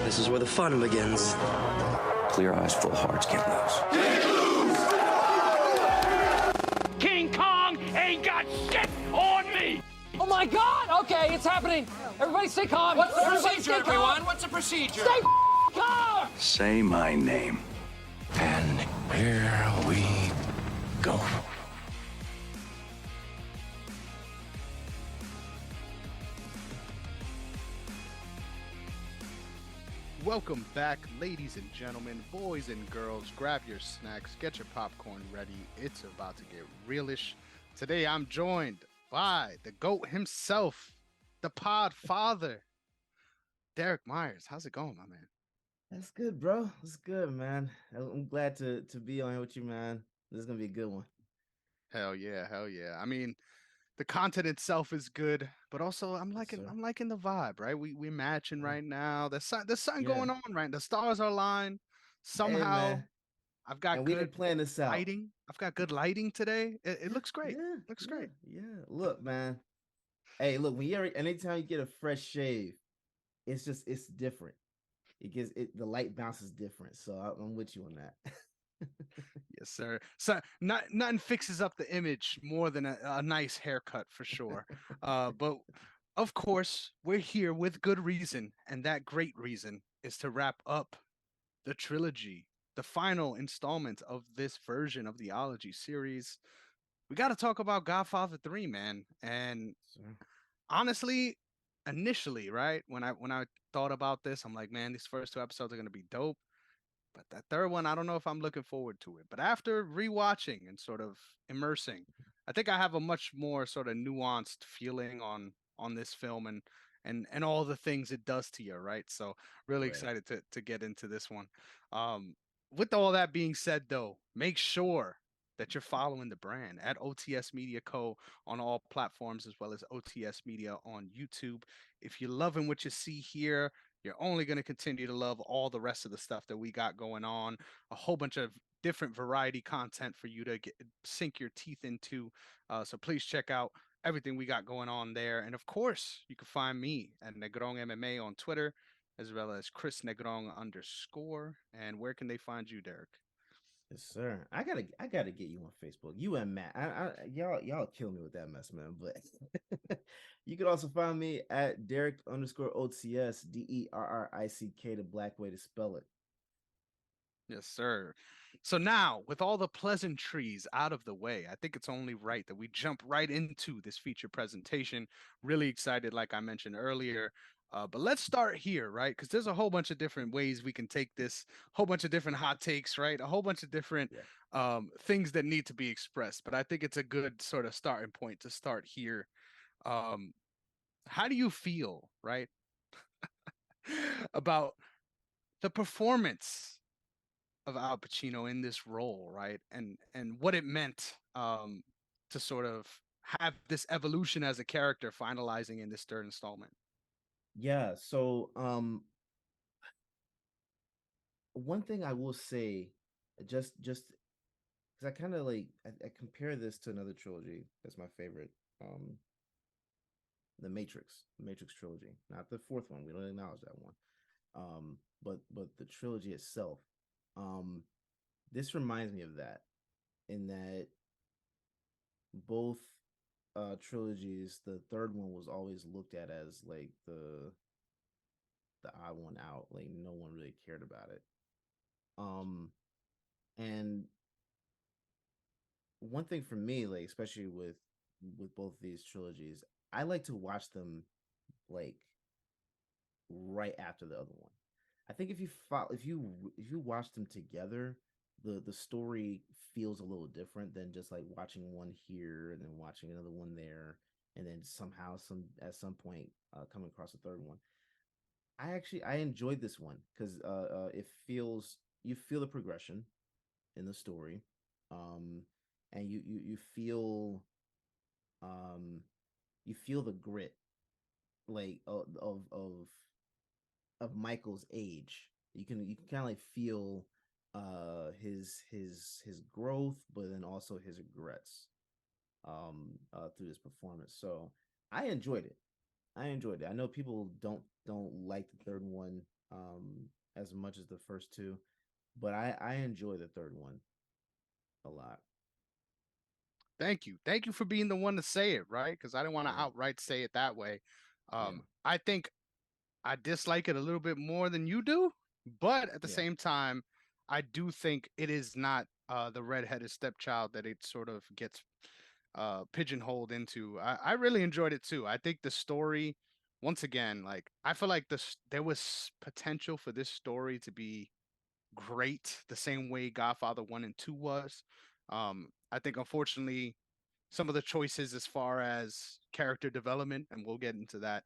This is where the fun begins. Clear eyes, full hearts, can't lose. King Kong ain't got shit on me! Oh my God! Okay, it's happening. Everybody stay calm. What's the Everybody procedure, everyone? What's the procedure? Stay calm! Say my name. And here we go. Welcome back, ladies and gentlemen, boys and girls. Grab your snacks, get your popcorn ready. It's about to get realish. Today, I'm joined by the GOAT himself, the pod father, Derrick Myers. How's it going, my man? That's good, bro. That's good, man. I'm glad to be on here with you, man. This is gonna be a good one. Hell yeah, hell yeah. I mean, the content itself is good, but also I'm liking the vibe, right? We're matching right now. There's something going on, right? The stars are aligned. Somehow, Hey, I've got and good we didn't plan this out. lighting. I've got good lighting today. It looks great. Yeah, looks great. Yeah. Look, man. Hey, look. Anytime you get a fresh shave, it's different. The light bounces different. So I'm with you on that. Yes, sir. So nothing fixes up the image more than a nice haircut for sure. But of course, we're here with good reason, and that great reason is to wrap up the trilogy, the final installment of this version of the Ology series. We got to talk about Godfather 3, man. And honestly, initially, right, when I thought about this, I'm like, man, these first two episodes are going to be dope. But that third one, I don't know if I'm looking forward to it. But after rewatching and sort of immersing, I think I have a much more sort of nuanced feeling on this film and all the things it does to you, right? So really excited to get into this one. With all that being said, though, make sure that you're following the brand at OTS Media Co. on all platforms, as well as OTS Media on YouTube. If you're loving what you see here, you're only going to continue to love all the rest of the stuff that we got going on. A whole bunch of different variety content for you to sink your teeth into. So please check out everything we got going on there. And of course, you can find me at Negron MMA on Twitter, as well as Chris Negron _. And where can they find you, Derrick? Yes, sir. I gotta get you on Facebook. You and Matt. Y'all kill me with that mess, man. But you can also find me at Derrick _OTS, DERRICK, the black way to spell it. Yes, sir. So now, with all the pleasantries out of the way, I think it's only right that we jump right into this feature presentation. Really excited, like I mentioned earlier. But let's start here, right? Because there's a whole bunch of different ways we can take this, whole bunch of different hot takes, right? A whole bunch of different things that need to be expressed. But I think it's a good sort of starting point to start here. How do you feel, right, about the performance of Al Pacino in this role, right? And what it meant to sort of have this evolution as a character finalizing in this third installment. Yeah, so one thing I will say, just because I kind of like I compare this to another trilogy that's my favorite, the Matrix trilogy, not the fourth one. We don't acknowledge that one, but the trilogy itself. This reminds me of that, in that both trilogies, the third one was always looked at as like the odd one out, like no one really cared about it. And one thing for me, like especially with both these trilogies, I like to watch them like right after the other one. I think if you watch them together, the story feels a little different than just like watching one here and then watching another one there, and then somehow at some point coming across a third one. I enjoyed this one because you feel the progression in the story, and you feel the grit, like of Michael's age. You can kind of like feel his growth, but then also his regrets through this performance. So I enjoyed it. I know people don't like the third one. as much as the first two, but I enjoy the third one a lot. Thank you for being the one to say it, right? Because I didn't want to Yeah, outright say it that way. yeah, I think I dislike it a little bit more than you do, but at the yeah, same time, I do think it is not the redheaded stepchild that it sort of gets pigeonholed into. I really enjoyed it too. I think the story, once again, like I feel like there was potential for this story to be great, the same way Godfather 1 and 2 was. I think unfortunately some of the choices as far as character development, and we'll get into that,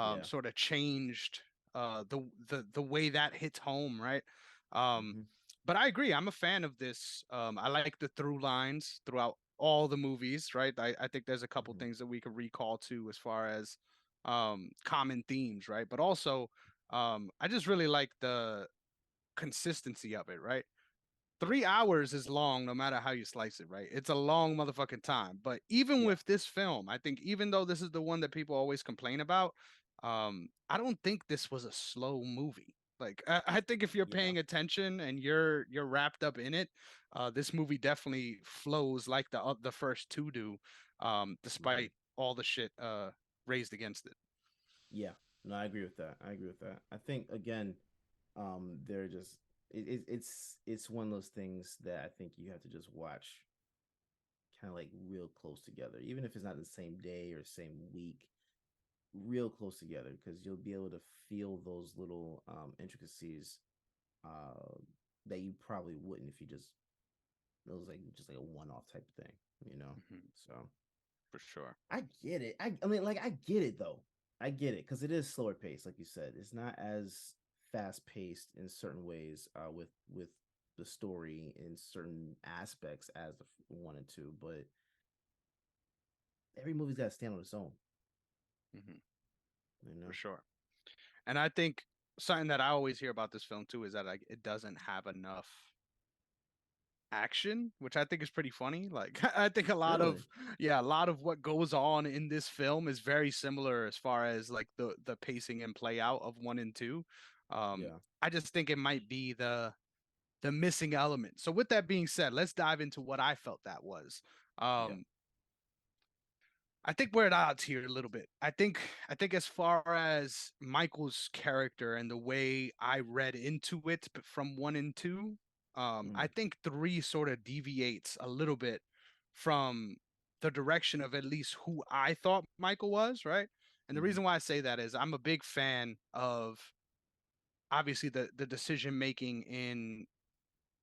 yeah. sort of changed the way that hits home, right? Um, Hmm. but I agree. I'm a fan of this. I like the through lines throughout all the movies, right? I think there's a couple Hmm. things that we could recall to as far as common themes, right? But also, I just really like the consistency of it, right? 3 hours is long no matter how you slice it, right? It's a long motherfucking time. But even Yeah, with this film, I think even though this is the one that people always complain about, I don't think this was a slow movie. Like I think if you're yeah. paying attention and you're wrapped up in it, this movie definitely flows like the first two do, Hmm. despite all the shit raised against it. Yeah. No, I agree with that. I agree with that. I think again, they're just it's one of those things that I think you have to just watch kind of like real close together, even if it's not the same day or same week, real close together, because you'll be able to feel those little intricacies uh, that you probably wouldn't if you just it was like just like a one-off type of thing, you know. Mhm. So For sure. I get it. I mean, like I get it though. I get it because it is slower paced, like you said. It's not as fast paced in certain ways with the story in certain aspects as the one and two, but every movie's got to stand on its own, Hmm. you For know. sure. And I think something that I always hear about this film too is that like it doesn't have enough action, which I think is pretty funny. Like I think Really? a lot of what goes on in this film is very similar as far as like the pacing and play out of 1 and 2. Yeah. I just think it might be the missing element. So with that being said, let's dive into what I felt that was. Yeah. Um I think we're at odds here a little bit. I think as far as Michael's character and the way I read into it from 1 and 2, I Mm, think 3 sort of deviates a little bit from the direction of at least who I thought Michael was, right? And the mm-hmm, reason why I say that is I'm a big fan of obviously the decision making in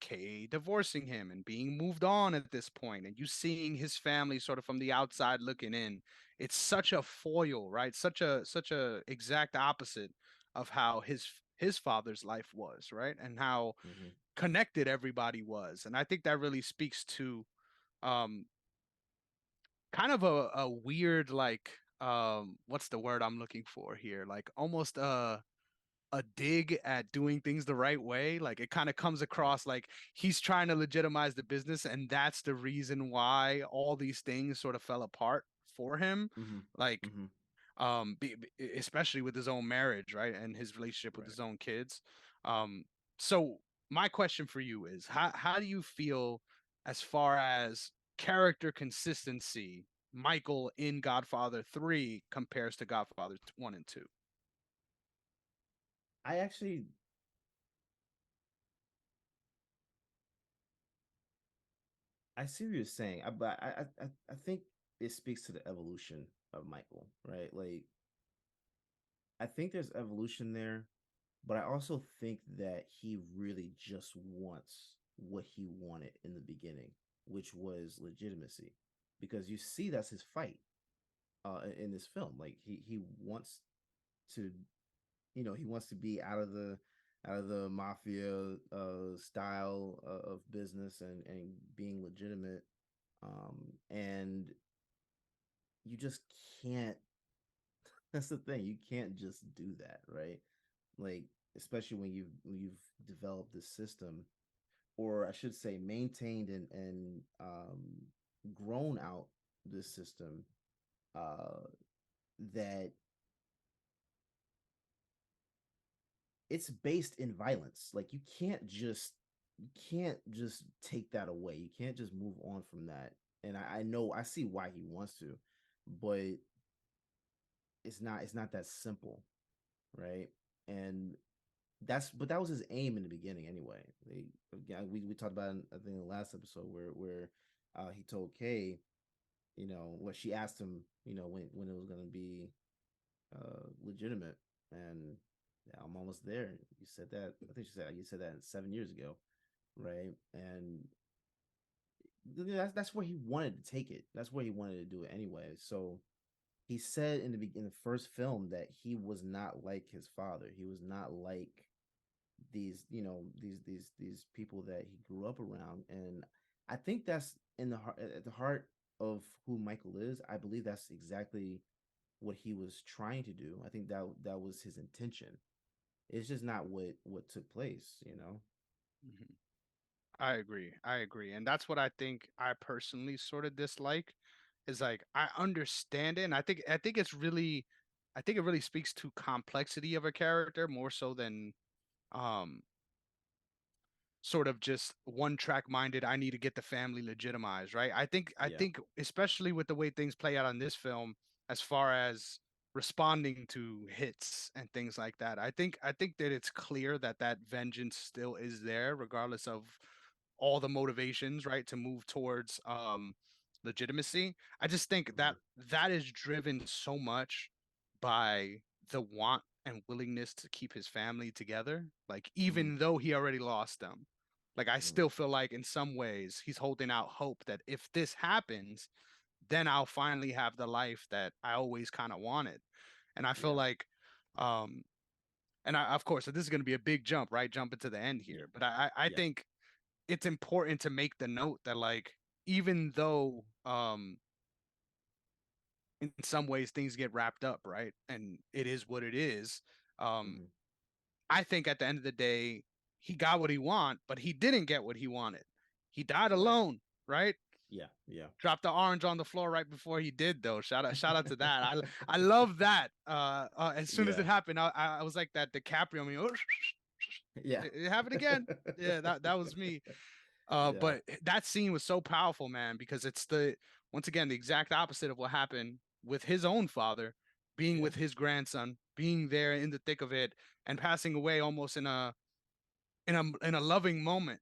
Kay divorcing him and being moved on at this point, and you seeing his family sort of from the outside looking in. It's such a foil, right? Such a exact opposite of how his father's life was, right? And how mm-hmm. connected everybody was. And I think that really speaks to um kind of a weird like what's the word I'm looking for here? Like almost a dig at doing things the right way. Like it kind of comes Yeah. across like he's trying to legitimize the business, and that's the reason why all these things sort of fell apart for him. Mm-hmm. Like, Mm-hmm. especially with his own marriage, right, and his relationship with Right. his own kids. Um, so my question for you is, how do you feel as far as character consistency? Michael in Godfather 3 compares to Godfather 1 and 2. I actually I see what you're saying. But I think it speaks to the evolution of Michael, right? Like I think there's evolution there, but I also think that he really just wants what he wanted in the beginning, which was legitimacy. Because you see that's his fight in this film. Like he wants to, he wants to be out of the mafia style of business and being legitimate. And you just can't. That's the thing. You can't just do that, right? Like especially when you've developed this system, or I should say, maintained and grown out this system uh, that it's based in violence. Like you can't just take that away. You can't just move on from that. And I know I see why he wants to, but it's not that simple, right? And that was his aim in the beginning anyway. We talked about it, I think in the last episode where he told Kay, what she asked him, when it was gonna be legitimate, and yeah, I'm almost there. You said that. I think you said that 7 years ago, right? And that's where he wanted to take it. That's where he wanted to do it anyway. So he said in the first film that he was not like his father. He was not like these people that he grew up around, and I think that's in the heart at the heart of who Michael is. I believe that's exactly what he was trying to do. I think that was his intention. It's just not what took place. Mhm. I agree. I agree. And that's what I think I personally sort of dislike is like I understand it and I think it really speaks to complexity of a character more so than um sort of just one track minded. I need to get the family legitimized, right? I Yeah. think especially with the way things play out on this film as far as responding to hits and things like that. I think that it's clear that that vengeance still is there regardless of all the motivations, right, to move towards legitimacy. I just think Mhm. that that is driven so much by the want and willingness to keep his family together, like Mhm. even though he already lost them. Like I Mhm. still feel like in some ways he's holding out hope that if this happens, then I'll finally have the life that I always kind of wanted. And I feel Yeah. like um and I, of course, this is going to be a big jump, right? Jump into the end Yeah. here. But I Yeah. think it's important to make the note that like even though in some ways things get wrapped up, right? And it is what it is. Um Mhm. I think at the end of the day, he got what he want, but he didn't get what he wanted. He died Right. alone, right? Yeah. Yeah. Dropped the orange on the floor right before he did, though. Shout out to that. I love that. As soon as Yeah. it happened, I was like that DiCaprio. I mean, Yeah. it happened again. Yeah, that was me. Yeah. But that scene was so powerful, man, because it's the once again the exact opposite of what happened with his own father, being Yeah. with his grandson, being there in the thick of it, and passing away almost in a loving moment.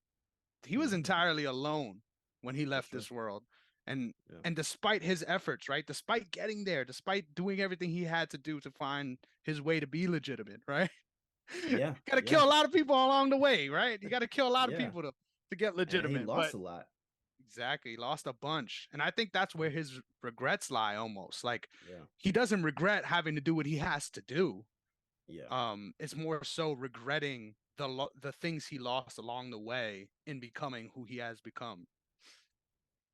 He was Mhm. entirely alone when he For left sure. this world, and Yeah. and despite his efforts, right, despite getting there, despite doing everything he had to do to find his way to be legitimate, right, Yeah. got to Yeah. kill a lot of people along the way, right? You got to kill a lot of Yeah. people to get And he legitimate, but lost a lot. exactly, he lost a bunch, and I think that's where his regrets lie. Almost like Yeah. he doesn't regret having to do what he has to do. Yeah. It's more so regretting the things he lost along the way in becoming who he has become.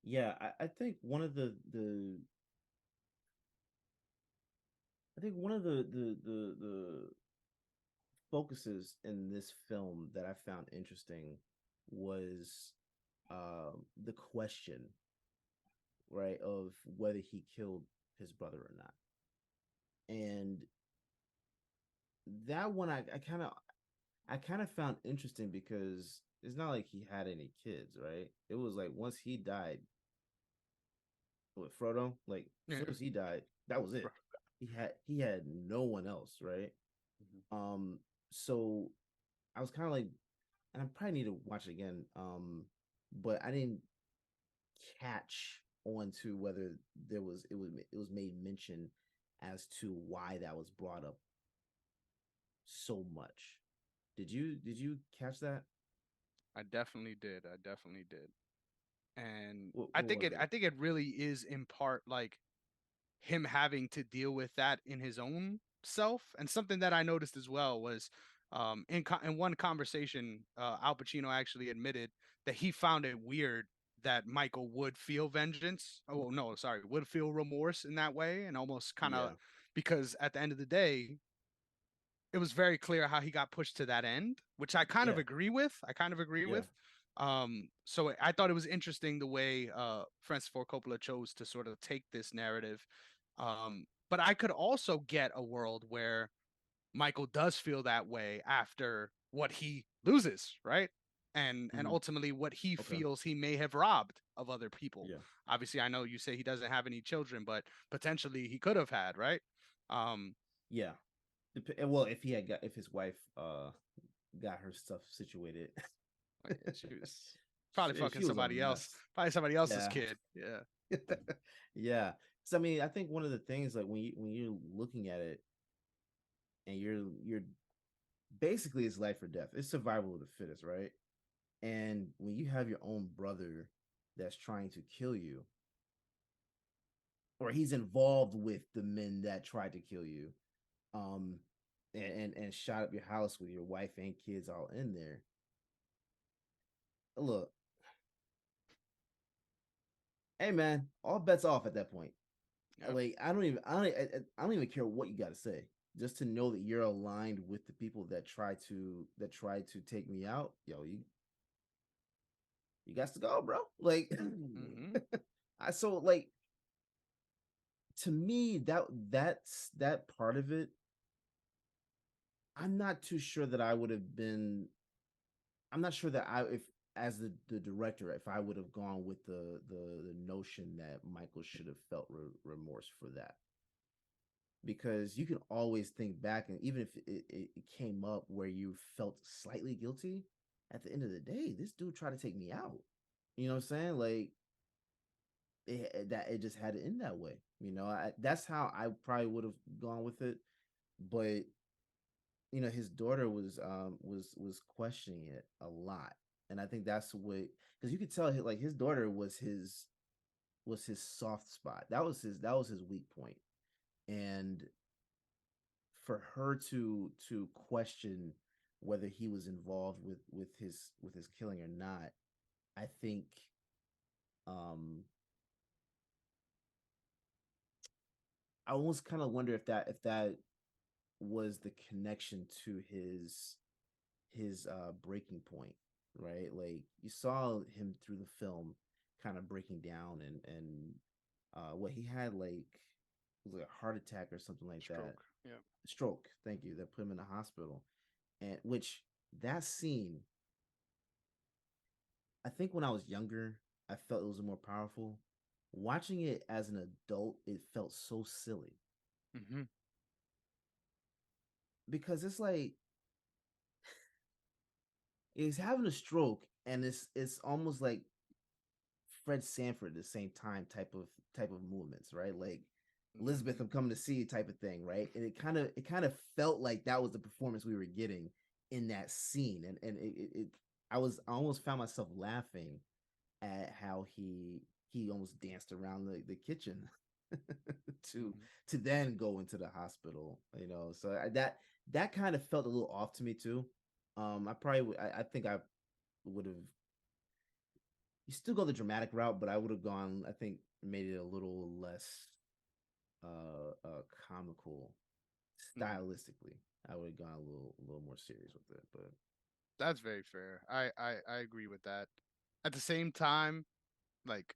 Yeah. I think one of the I think one of the focuses in this film that I found interesting was the question, right, of whether he killed his brother or not. And that one I kind of found interesting because it's not like he had any kids, right? It was like once he died with Frodo, like as Yeah. soon as he died, that was it. He had no one else, right? Mhm. Um, so I was kind of like, and I probably need to watch it again. But I didn't catch on to whether it was made mention as to why that was brought up so much. Did you catch that? I definitely did. I definitely did. And What was I it? think it really is in part like him having to deal with that in his own self. And something that I noticed as well was in one conversation, Al Pacino actually admitted that he found it weird that Michael would feel vengeance. Oh no, sorry, would feel remorse in that way, and almost kind of Yeah, because at the end of the day, it was very clear how he got pushed to that end, which I kind of yeah, agree with. I kind of agree yeah, with. So I thought it was interesting the way Francis Ford Coppola chose to sort of take this narrative. But I could also get a world where Michael does feel that way after what he loses, right? And Mhm. ultimately what he Okay. feels he may have robbed of other people. Yeah. Obviously, I know you say he doesn't have any children, but potentially he could have had, right? Um, Yeah. Well, if he had got if his wife got her stuff situated, she was probably fucking she was a somebody else, mess. probably somebody else's Yeah. kid. Yeah. Yeah. So I mean, I think one of the things like when you're looking at it and you're basically it's life or death. It's survival of the fittest, right? And when you have your own brother that's trying to kill you, or he's involved with the men that tried to kill you, um, and shot up your house with your wife and kids all in there. Look, hey man, all bets off at that point. Yep. Like I don't even care what you got to say. Just to know that you're aligned with the people that try to take me out, yo, you got to go, bro. Like, Mm-hmm. I so like to me that part of it. I'm not too sure that I would have been. I'm not sure that I if as the director if I would have gone with the notion that Michael should have felt remorse for that, because you can always think back, and even if it came up where you felt slightly guilty, at the end of the day this dude tried to take me out. You know what I'm saying? Like that it just had to end that way. That's how I probably would have gone with it. But his daughter was questioning it a lot, and I think that's what, because you could tell like his daughter was his soft spot. That was his weak point. And for her to question whether he was involved with his killing or not, I think um I almost kind of wonder if that was the connection to his breaking point, right? Like you saw him through the film kind of breaking down, and what he had, like, it was like a heart attack or something like that. Stroke. Yeah. Stroke, thank you, that put him in the hospital. And which that scene, I think when I was younger I felt it was more powerful. Watching it as an adult, it felt so silly, Mm-hmm. because it's like he's having a stroke, and it's almost like Fred Sanford at the same time type of movements, right? Like Elizabeth, Mm-hmm. I'm coming to see you type of thing, right? And it kind of felt like that was the performance we were getting in that scene, and I almost found myself laughing at how he almost danced around the kitchen to Mm-hmm. to then go into the hospital, So that kind of felt a little off to me too. I probably I think I would have, you still go the dramatic route, but I would have gone, I think, made it a little less comical Mm-hmm. stylistically. I would have gone a little more serious with it, but That's very fair. I agree with that. At the same time, like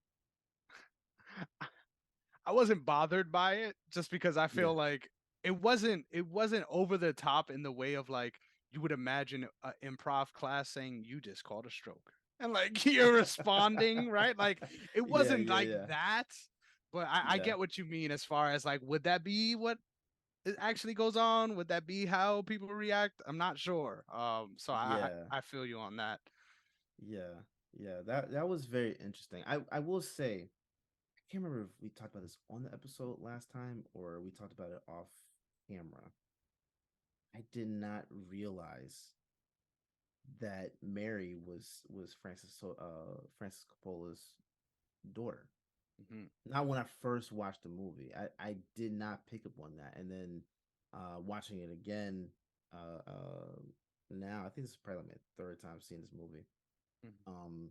I wasn't bothered by it just because I yeah, feel like it wasn't over the top in the way of like you would imagine an improv class saying you just called a stroke and like you're responding, right? Like it yeah, wasn't yeah, like yeah, that. But I yeah, get what you mean as far as like would that be what it actually goes on? Would that be how people react? I'm not sure. So yeah, I feel you on that. yeah, yeah. That was very interesting. I will say, I can't remember if we talked about this on the episode last time or we talked about it off camera. I did not realize that Mary was Francis Coppola's daughter. Hmm. Not when I first watched the movie. I did not pick up on that. And then watching it again, now I think this is probably like my third time seeing this movie. Um,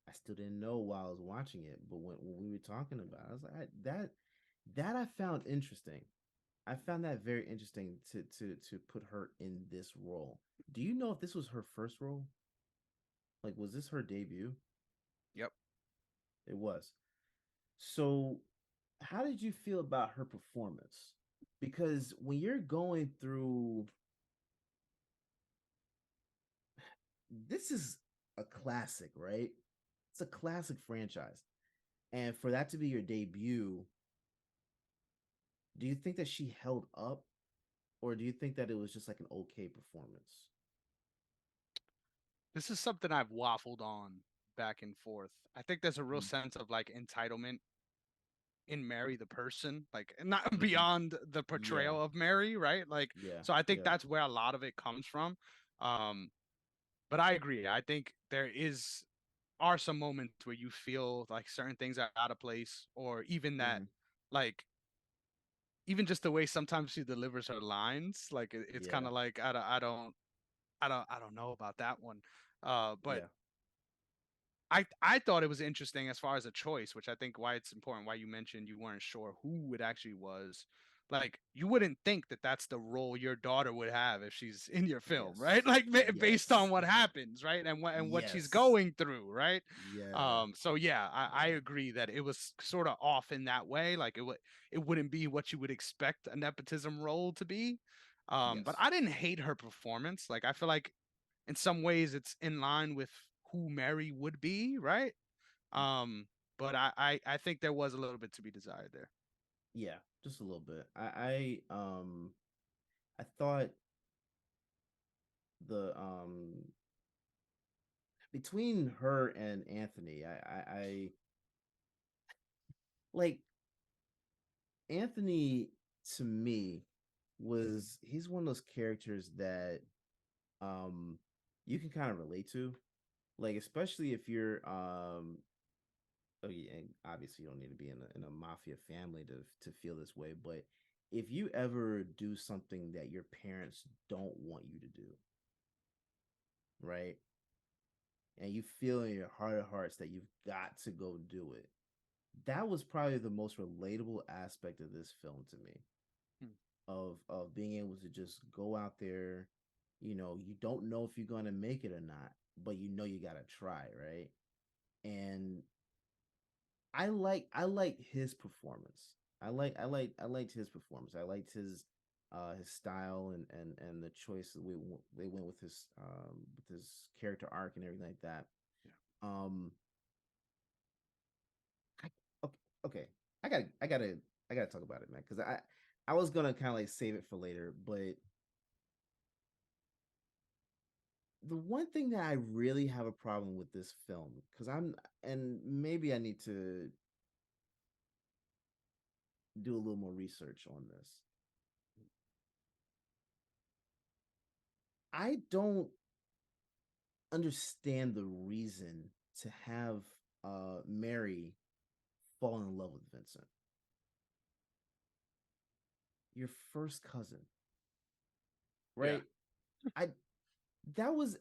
I still didn't know while I was watching it, but when we were talking about it, I was like, that I found interesting. I found that very interesting to put her in this role. Do you know if this was her first role? Like, was this her debut? Yep. It was. So, how did you feel about her performance? because when you're going through, this is a classic, right? It's a classic franchise. And for that to be your debut, do you think that she held up, or do you think that it was just like an okay performance? This is something I've waffled on back and forth. I think there's a real sense of like entitlement in Mary the person, like not Mm-hmm. beyond the Yeah, portrayal of Mary, right? Like, yeah, so I think yeah. that's where a lot of it comes from. Um, but I agree. I think there are some moments where you feel like certain things are out of place, or even that, Mm-hmm. like, even just the way sometimes she delivers her lines, like it's kind Yeah, of like I don't know about that one. But yeah. I thought it was interesting as far as a choice, which I think why it's important. Why you mentioned you weren't sure who it actually was. Like you wouldn't think that that's the role your daughter would have if she's in your film, right? Yes, Like based on yes, what happens, right, and what she's yes, going through, right? yeah, So yeah, I yeah. agree that it was sort of off in that way. Like it wouldn't be what you would expect a nepotism role to be. But Yes. I didn't hate her performance. Like I feel like in some ways it's in line with who Mary would be, right? Um, but I think there was a little bit to be desired there. Yeah, just a little bit. I thought the between her and Anthony, I like Anthony. To me, was he's one of those characters that um you can kind of relate to, like especially if you're oh yeah, and obviously you don't need to be in a mafia family to feel this way, but if you ever do something that your parents don't want you to do, right? And you feel in your heart of hearts that you've got to go do it. That was probably the most relatable aspect of this film to me, Hmm. of being able to just go out there, you don't know if you're going to make it or not, but you know you got to try, right? And I like his performance. I liked his performance. I liked his style and the choice that they went with his character arc and everything like that. Yeah. Um I, okay, okay. I gotta talk about it, man, because I was gonna kind of like save it for later, but the one thing that I really have a problem with this film, because and maybe I need to do a little more research on this. I don't understand the reason to have Mary fall in love with Vincent, your first cousin, Yeah. right? I that was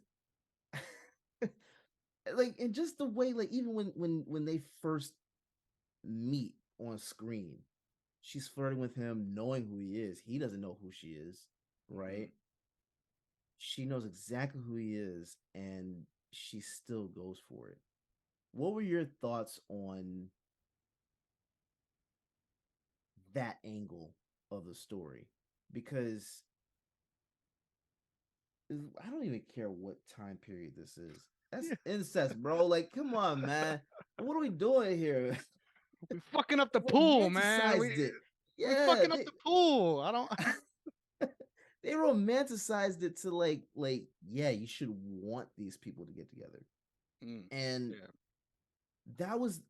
like, and just the way, like, even when they first meet on screen, she's flirting with him, knowing who he is. He doesn't know who she is, Mm-hmm. right? She knows exactly who he is, and she still goes for it. What were your thoughts on that angle of the story? Because I don't even care what time period this is. That's Yeah. incest, bro. Like, come on, man. What are we doing here? We fucking up They the pool, man. romanticized it. We Yeah, fucking up the pool. I don't. they romanticized it to like yeah, you should want these people to get together. Mm, And yeah. that was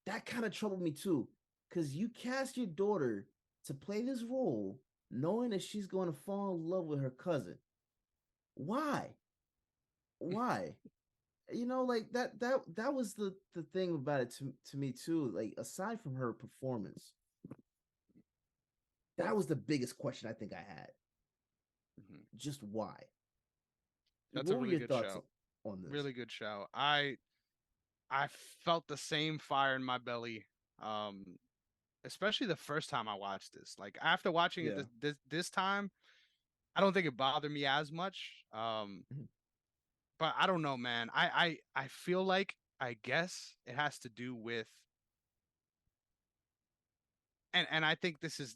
that kind of troubled me too, because you cast your daughter to play this role knowing that she's going to fall in love with her cousin. Why? Why? Like that was the thing about it to me too. Like, aside from her performance, that was the biggest question I think I had. Mhm. Just why? That's a What were really your good thoughts show. on this? Really good show. I felt the same fire in my belly. Um, Especially the first time I watched this. Like after watching it Yeah. this time, I don't think it bothered me as much. Mhm. But I don't know, man. I feel like I guess it has to do with, and I think this is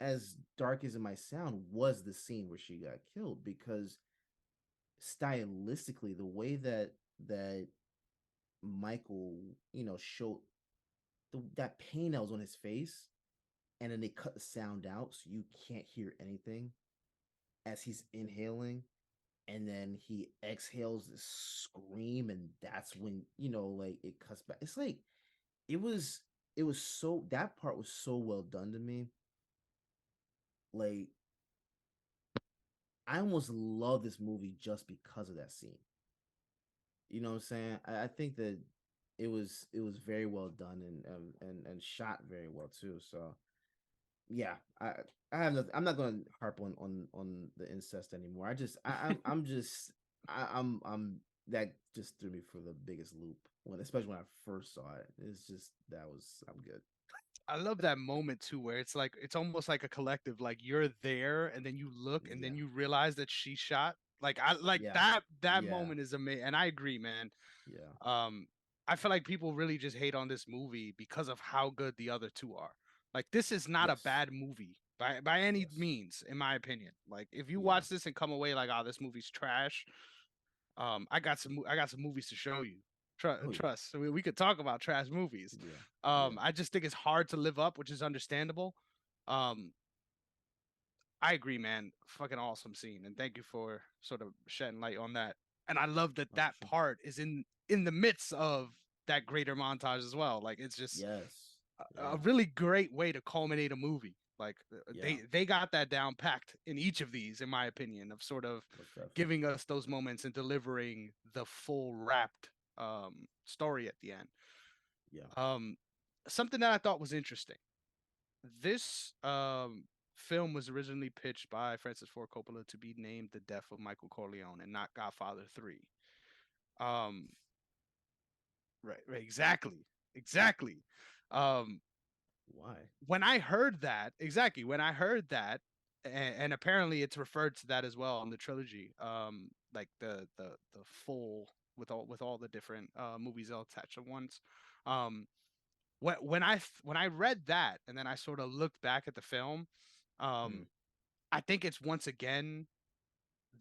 as dark as it might sound, was the scene where she got killed, because stylistically, the way that Michael, showed that pain that was on his face, and then they cut the sound out so you can't hear anything as he's inhaling, and then he exhales this scream, and that's when like it cuts back. It's like it was it was so that part was so well done to me. Like, I almost love this movie just because of that scene. You know what I'm saying? I think that it was very well done, and shot very well too. So yeah, I have nothing. I'm not going to harp on the incest anymore. I'm just I'm that just threw me for the biggest loop, especially when I first saw it. It's just I'm good. I love that moment too, where it's like it's almost like a collective. Like you're there, and then you look, and Yeah, then you realize that she shot. Like I like yeah, that yeah, moment is amazing, and I agree, man. yeah. Um, I feel like people really just hate on this movie because of how good the other two are. Like this is not a Yes, bad movie by any yes, means, in my opinion. Like if you yeah. watch this and come away like, oh, this movie's trash, I got some movies to show you. Oh yeah, Trust. We could talk about trash movies. yeah, yeah. I just think it's hard to live up, which is understandable. Um, I agree, man. Fucking awesome scene, and thank you for sort of shedding light on that. And I love that Oh, for that sure. part is in the midst of that greater montage as well. Like it's just Yes, a yeah, really great way to culminate a movie. Like yeah. they got that down packed in each of these, in my opinion, of sort of Most definitely. giving us those moments and delivering the full wrapped story at the end. Yeah. Um, Something that I thought was interesting. This film was originally pitched by Francis Ford Coppola to be named The Death of Michael Corleone and not Godfather 3. Um, right, exactly, exactly. Um, Why? when I heard that, exactly, when I heard that, and apparently it's referred to that as well in the trilogy, like the full with all the different movies all attached at once. Um, when I read that and then I sort of looked back at the film, Mm, um, I think it's once again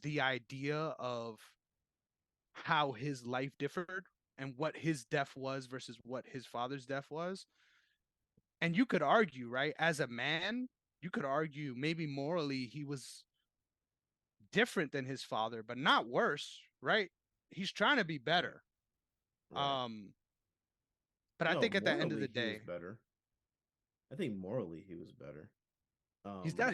the idea of how his life differed and what his death was versus what his father's death was. And you could argue, right, as a man, you could argue maybe morally he was different than his father, but not worse, right? He's trying to be right, better. right. Um, but I No, think at the end of the morally he was day, better. I think morally he was better.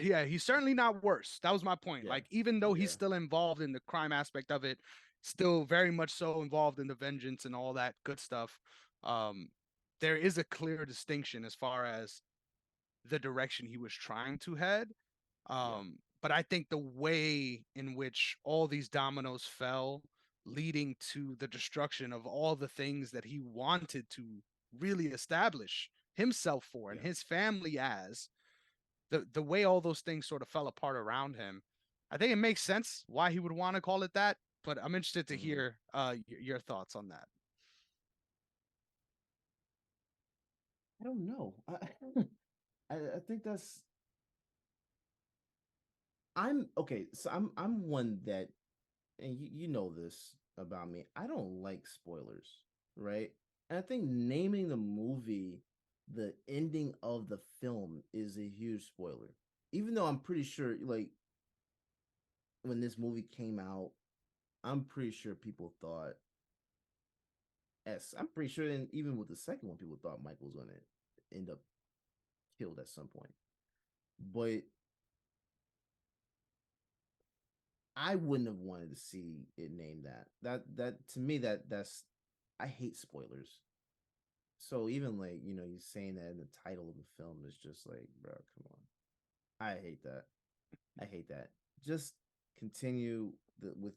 yeah, he's certainly not worse. That was my point. Yeah, Like, even though he's yeah, still involved in the crime aspect of it, still very much so involved in the vengeance and all that good stuff. Um, there is a clear distinction as far as the direction he was trying to head. yeah, But I think the way in which all these dominoes fell, leading to the destruction of all the things that he wanted to really establish himself for and yeah. his family as, the way all those things sort of fell apart around him, I think it makes sense why he would want to call it that. But I'm interested to Hmm. hear your thoughts on that. I don't know. I think that's I'm okay. So I'm one that, and you know this about me. I don't like spoilers, right? And I think naming the movie the ending of the film is a huge spoiler. Even though I'm pretty sure, like, when this movie came out, I'm pretty sure people thought, I'm pretty sure, and even with the second one, people thought Michael was gonna end up killed at some point. But I wouldn't have wanted to see it named that. That to me, that's I hate spoilers. So even, like, you saying that in the title of the film is just like, bro, come on. I hate that. I hate that. Just continue with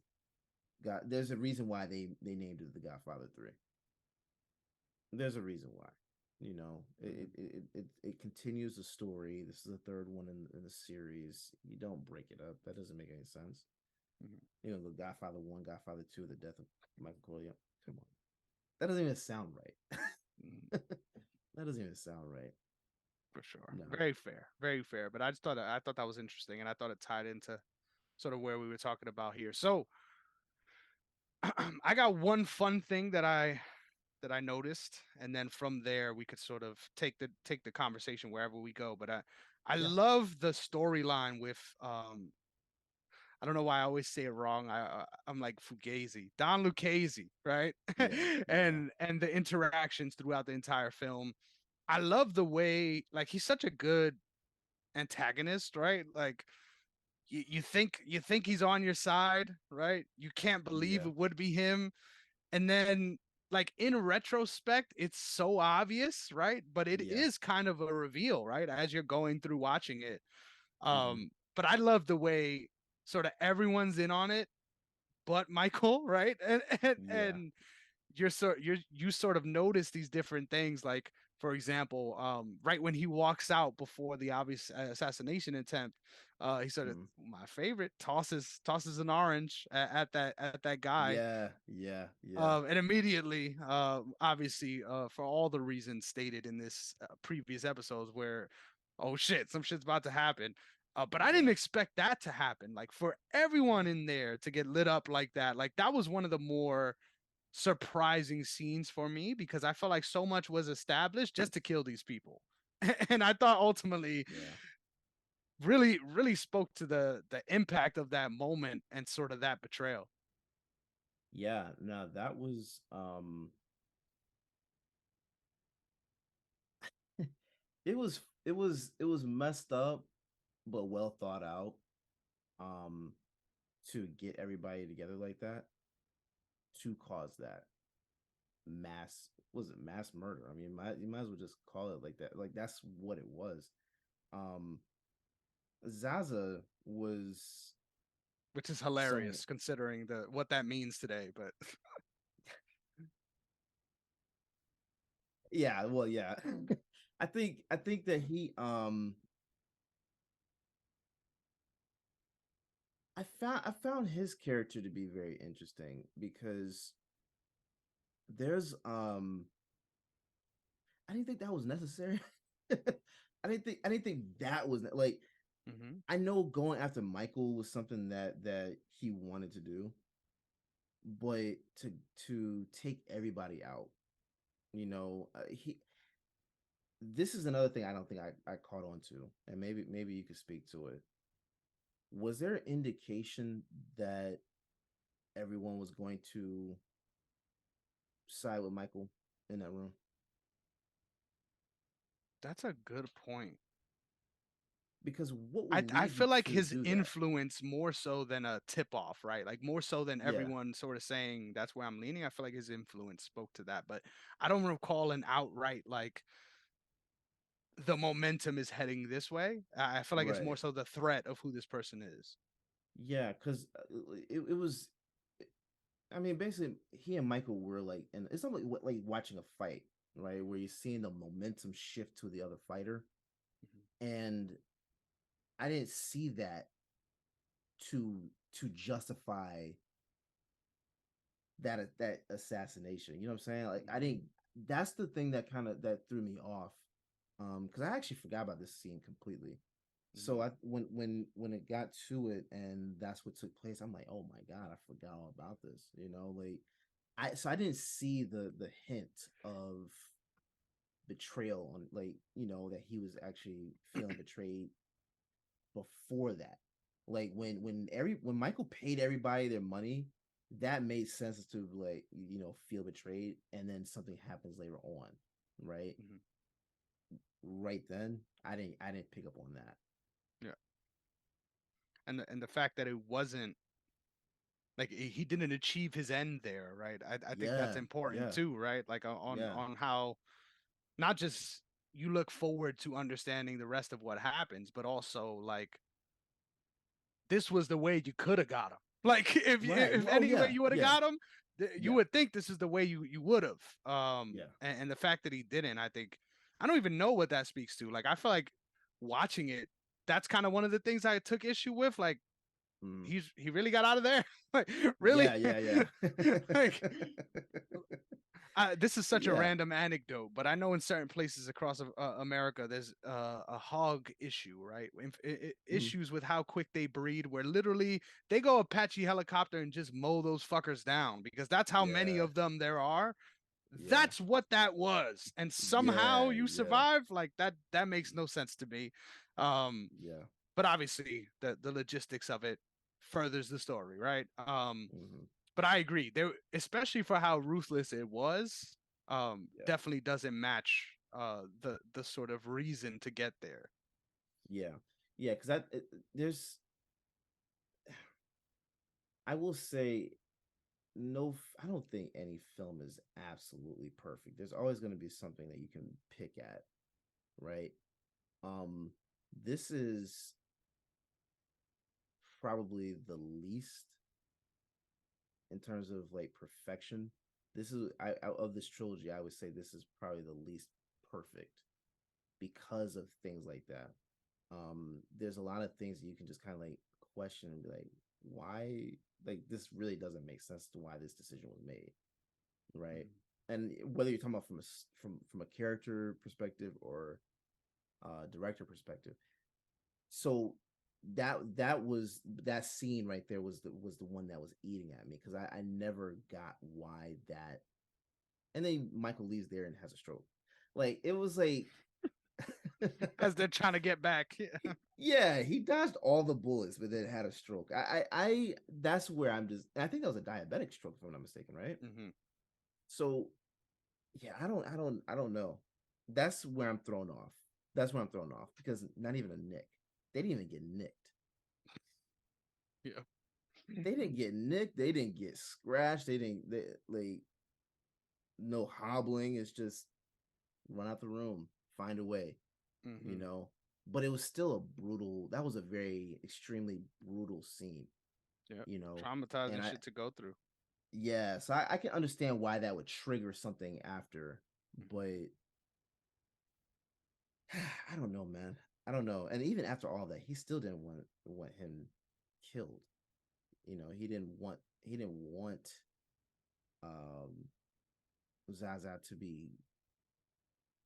God. There's a reason why they named it The Godfather 3. There's a reason why. Mhm, It continues the story. This is the third one in the series. You don't break it up. That doesn't make any sense. mhm, The Godfather 1, Godfather 2, the death of Michael Corleone. Come on. That doesn't even sound right. mhm. That doesn't even sound right. for sure. No. Very fair, very fair. But I thought that was interesting, and I thought it tied into sort of where we were talking about here. So I got one fun thing that I noticed, and then from there we could sort of take the conversation wherever we go. But I Yeah. love the storyline with I don't know why I always say it wrong. I'm like Fugazi, Don Lucchese, right? Yeah. Yeah. and the interactions throughout the entire film. I love the way like he's such a good antagonist, right? Like you think he's on your side, right? You can't believe Yeah. it would be him, and then like in retrospect it's so obvious, right? But it Yeah. is kind of a reveal, right, as you're going through watching it. Hmm. But I love the way sort of everyone's in on it but Michael, right? Yeah. And you sort of notice these different things, like for example, right when he walks out before the obvious assassination attempt, he sort of, Hmm. my favorite, tosses an orange at that guy, Yeah. Yeah. Yeah. and immediately, obviously, for all the reasons stated in this previous episodes, where, oh shit, some shit's about to happen. But I didn't Yeah. expect that to happen. Like for everyone in there to get lit up like that was one of the more surprising scenes for me, because I felt like so much was established just to kill these people. And I thought ultimately Yeah. really spoke to the impact of that moment and sort of that betrayal. Yeah. No, that was it was messed up but well thought out, um to get everybody together like that to cause that mass, was it mass murder? I mean, you might as well just call it like that. Like that's what it was. um Zaza was Which is some, hilarious considering the what that means today. But yeah, well, yeah. I think that he I found his character to be very interesting because there's I didn't think that was necessary. I didn't think that was like, mm-hmm. I know going after Michael was something that he wanted to do, but to take everybody out, he this is another thing I don't think I caught on to, and maybe you could speak to it. Was there indication that everyone was going to side with Michael in that room? That's a good point. Because what I would I lead you feel like to his do that? influence more so than a tip off, right? Like more so than Yeah, everyone sort of saying that's where I'm leaning. I feel like his influence spoke to that, but I don't recall an outright like the momentum is heading this way. I feel like it's more right. so the threat of who this person is. Yeah, because it was. I mean, basically, he and Michael were like, and it's not like watching a fight, right? Where you're seeing the momentum shift to the other fighter, and I didn't see that to to justify that assassination. You know what I'm saying? Like, I didn't. That's the thing that kind of that threw me off, because I actually forgot about this scene completely. So Mhm. when it got to it and that's what took place, I'm like, oh my god, I forgot all about this. Like, I didn't see the hint of betrayal on, like, that he was actually feeling betrayed before that. Like when Michael paid everybody their money, that made sense to, like, feel betrayed, and then something happens later on, right? Mhm. Right then, I didn't pick up on that. Yeah, and the fact that it wasn't like he didn't achieve his end there, right? I think that's Yeah, important yeah, too, right? Like yeah, on how not just you look forward to understanding the rest of what happens, but also like this was the way you could have got him. Like right. if Oh any way yeah, you would have yeah, got him, you yeah, would think this is the way you would have. yeah. And the fact that he didn't, I think I don't even know what that speaks to. Like I feel like watching it, that's kind of one of the things I took issue with. Like Mm. he really got out of there. Like really, Yeah, yeah, yeah. like This is such a Yeah. random anecdote, but I know in certain places across America, there's a hog issue, right? Mhm. Issues with how quick they breed, where literally they go Apache helicopter and just mow those fuckers down because that's how many Yeah. of them there are. Yeah. That's what that was, and somehow Yeah. you Yeah. survive. Like that makes no sense to me. Um, Yeah. but obviously the logistics of it furthers the story, right? Hmm. But I agree. There, especially for how ruthless it was, Yeah. definitely doesn't match the sort of reason to get there. Yeah. Yeah. Because there's, I will say, I don't think any film is absolutely perfect. There's always going to be something that you can pick at, right? Um, this is probably the least in terms of like perfection. This is of this trilogy, I would say this is probably the least perfect because of things like that. There's a lot of things that you can just kind of like question and be like, why? Like this really doesn't make sense to why this decision was made, right? And whether you're talking about from a character perspective or director perspective, so that scene right there was the one that was eating at me because I never got why that. And then Michael leaves there and has a stroke. Like it was like As they're trying to get back. yeah, he dodged all the bullets, but then had a stroke. That's where I'm just. I think that was a diabetic stroke, if I'm not mistaken, right? Mm-hmm. So, yeah, I don't know. That's where I'm thrown off. That's where I'm thrown off because not even a nick. They didn't even get nicked. Yeah. They didn't get nicked. They didn't get scratched. They didn't. Like no hobbling. It's just run out the room, find a way. You Mm-hmm. know. But it was still a brutal. That was a very extremely brutal scene. Yep. You know, and Traumatizing shit to go through. yeah, so I can understand why that would trigger something after, but I don't know, man. I don't know. And even after all that, he still didn't want him killed. You know, he didn't want um Zaza to be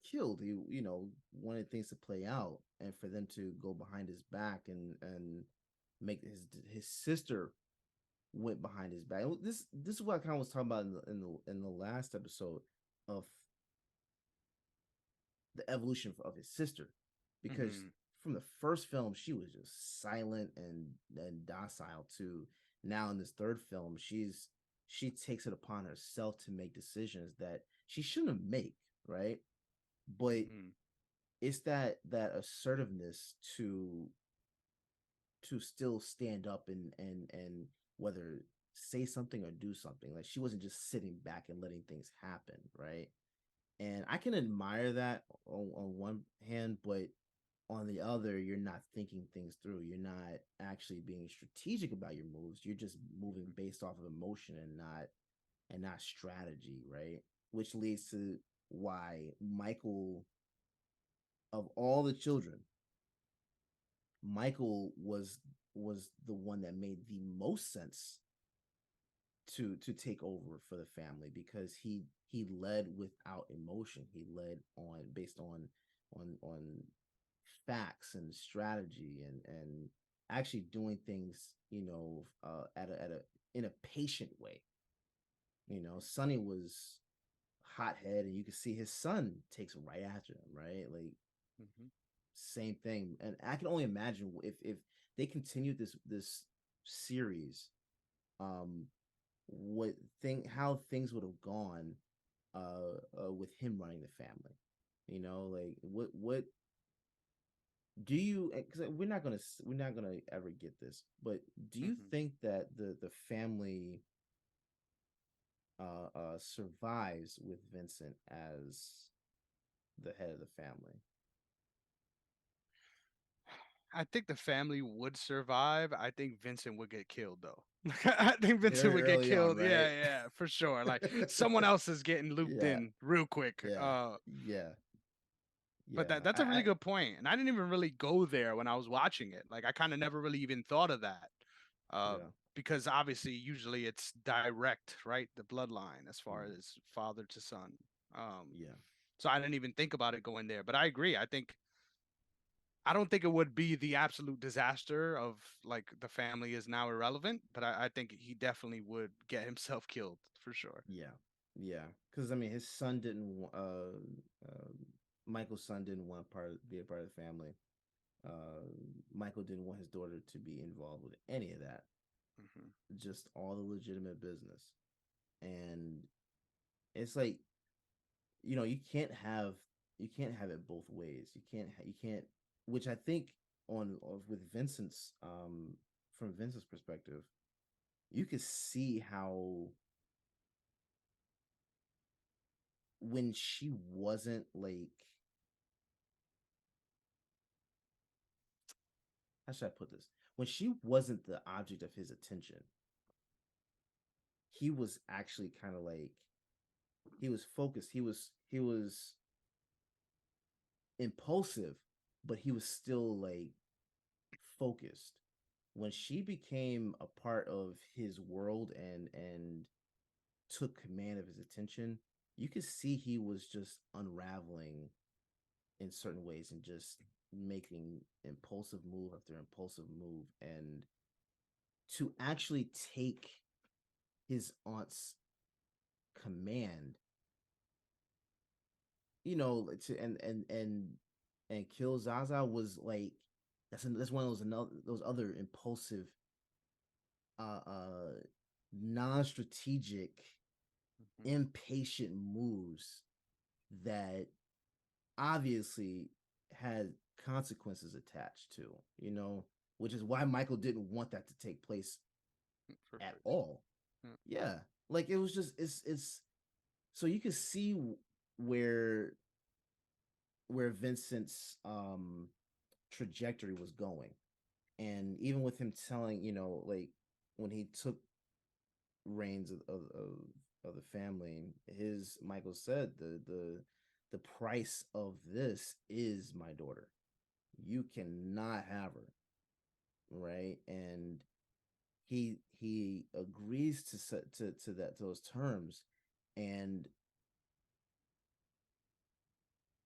killed. He wanted things to play out and for them to go behind his back and make his sister went behind his back. This is what I kind of was talking about in the last episode of the evolution of his sister, because Mm-hmm. from the first film she was just silent and docile to now in this third film she takes it upon herself to make decisions that she shouldn't make, right? But Mm-hmm. it's that assertiveness to still stand up and whether say something or do something. Like she wasn't just sitting back and letting things happen, right? And I can admire that on one hand, but on the other, you're not thinking things through. You're not actually being strategic about your moves. You're just moving based off of emotion and not strategy, right? Which leads to why Michael, of all the children, Michael was the one that made the most sense to take over for the family because he led without emotion. He led on based on facts and strategy and actually doing things, at a in a patient way. Sonny was hothead, and you can see his son takes right after him, right? Like Mm-hmm. same thing. And I can only imagine if they continued this series, um what thing how things would have gone with him running the family. Like what do you, because we're not gonna ever get this, but do you Mm-hmm. think that the family survives with Vincent as the head of the family? I think the family would survive. I think Vincent would get killed though. I think Vincent Very would get early on, killed. right? Yeah, yeah, for sure. Like someone else is getting looped Yeah, in real quick. yeah, yeah, But yeah. that's a really good point. And I didn't even really go there when I was watching it. Like I kind of never really even thought of that. Um, Yeah. because obviously usually it's direct, right? The bloodline as far as father to son. Yeah. So I didn't even think about it going there, but I agree. I don't think it would be the absolute disaster of like the family is now irrelevant, but I think he definitely would get himself killed for sure. Yeah. Yeah. Because I mean, his son didn't. Michael's son didn't want be a part of the family. Michael didn't want his daughter to be involved with any of that. Hmm. Just all the legitimate business, and it's like, you can't have it both ways. You can't, which I think with Vincent's from Vincent's perspective, you could see how when she wasn't like, how should I put this? When she wasn't the object of his attention, he was actually kind of like, he was focused. He was impulsive, but he was still like focused. When she became a part of his world and took command of his attention, you could see he was just unraveling in certain ways and just making impulsive move after impulsive move, and to actually take his aunt's command, to and kill Zaza was like, that's one of those other impulsive, non-strategic, impatient moves that obviously had consequences attached to, which is why Michael didn't want that to take place For at sure. all. Yeah. Yeah, like it was just, it's so you could see where Vincent's trajectory was going, and even with him telling, like when he took reins of the family, his Michael said the price of this is my daughter. You cannot have her, right? And he agrees to those terms, and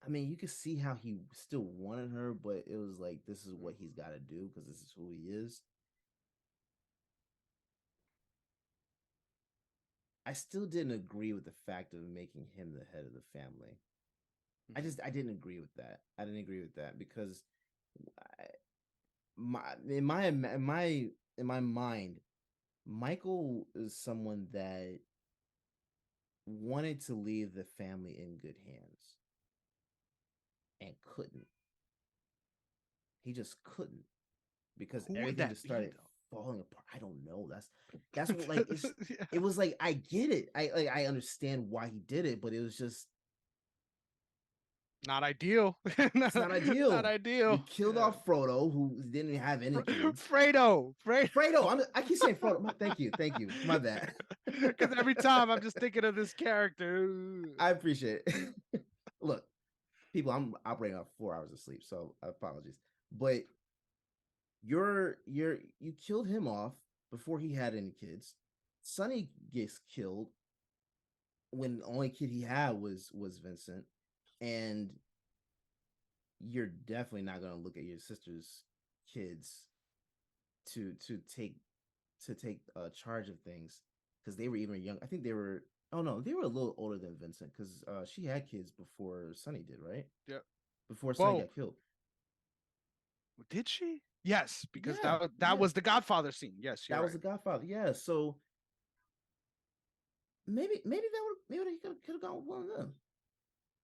I mean, you could see how he still wanted her, but it was like, this is what he's got to do because this is who he is. I still didn't agree with the fact of making him the head of the family. I didn't agree with that. I didn't agree with that because I, in my mind, Michael is someone that wanted to leave the family in good hands and couldn't. He just couldn't, because Who would everything that just be started though? falling apart. I don't know. That's what, like, it's Yeah. it was like, I get it. I understand why he did it, but it was just, Not ideal. it's not Not ideal. You ideal. killed Yeah. off Frodo, who didn't have any kids. Fredo. Fredo, I keep saying Frodo. Thank you. My bad. Because every time I'm just thinking of this character. I appreciate it. Look, people, I'm operating off 4 hours of sleep, so apologies. But you killed him off before he had any kids. Sonny gets killed when the only kid he had was Vincent, and you're definitely not going to look at your sister's kids to take charge of things, because they were even young. I think they were. Oh no, they were a little older than Vincent, because she had kids before Sonny did, right? Yeah. Before Sonny Whoa. got killed. Did she? Yes, because Yeah, that yeah, was the Godfather scene. Yes, you're that was right. the Godfather. Yeah, so maybe he could have gone with one of them.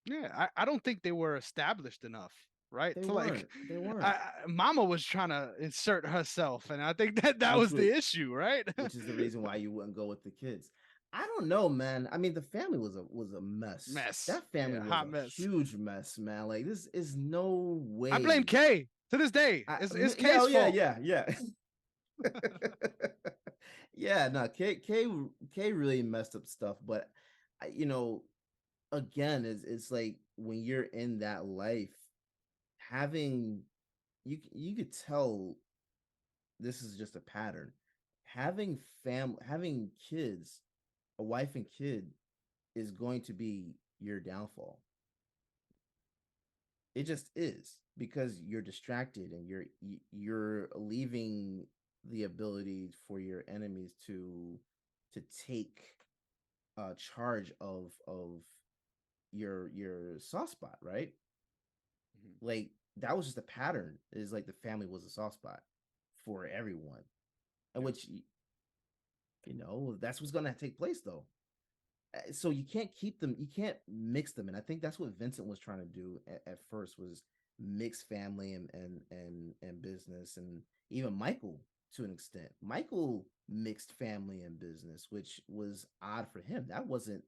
Yeah, I don't think they were established enough, right? They To like, weren't. They weren't. Mama was trying to insert herself, and I think that Which was would the issue, right? which is the reason why you wouldn't go with the kids. I don't know, man. I mean, the family was a mess. Mess. That family Yeah, was hot a mess. huge mess, man. Like, this is no I blame way. Kay to this day. It's Yeah, oh Kay's yeah, fault. yeah. Yeah, no, K really messed up stuff, but you know, again, it's like when you're in that life, having, you could tell this is just a pattern. having kids, a wife and kid, is going to be your downfall. It just is, because you're distracted and you're leaving the ability for your enemies to take charge of your soft spot, right? Like, that was just a pattern. Is like the family was a soft spot for everyone, and which, that's what's gonna take place though. So you can't keep them, you can't mix them, and I think that's what Vincent was trying to do at first, was mix family and business, and even Michael, to an extent. Michael mixed family and business, which was odd for him. That wasn't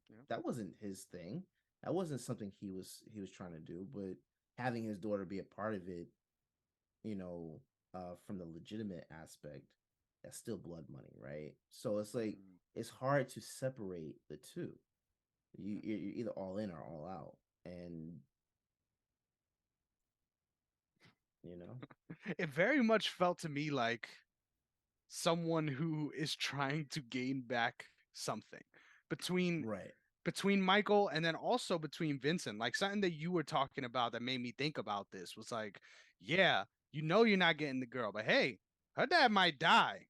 his thing. That wasn't something he was trying to do. But having his daughter be a part of it, you know, from the legitimate aspect, that's still blood money, right? So it's like, it's hard to separate the two. You're either all in or all out, and you know, It very much felt to me like someone who is trying to gain back something between right? Michael and then also between Vincent. Like, something that you were talking about that made me think about this was like, yeah, you're not getting the girl, but hey, her dad might die.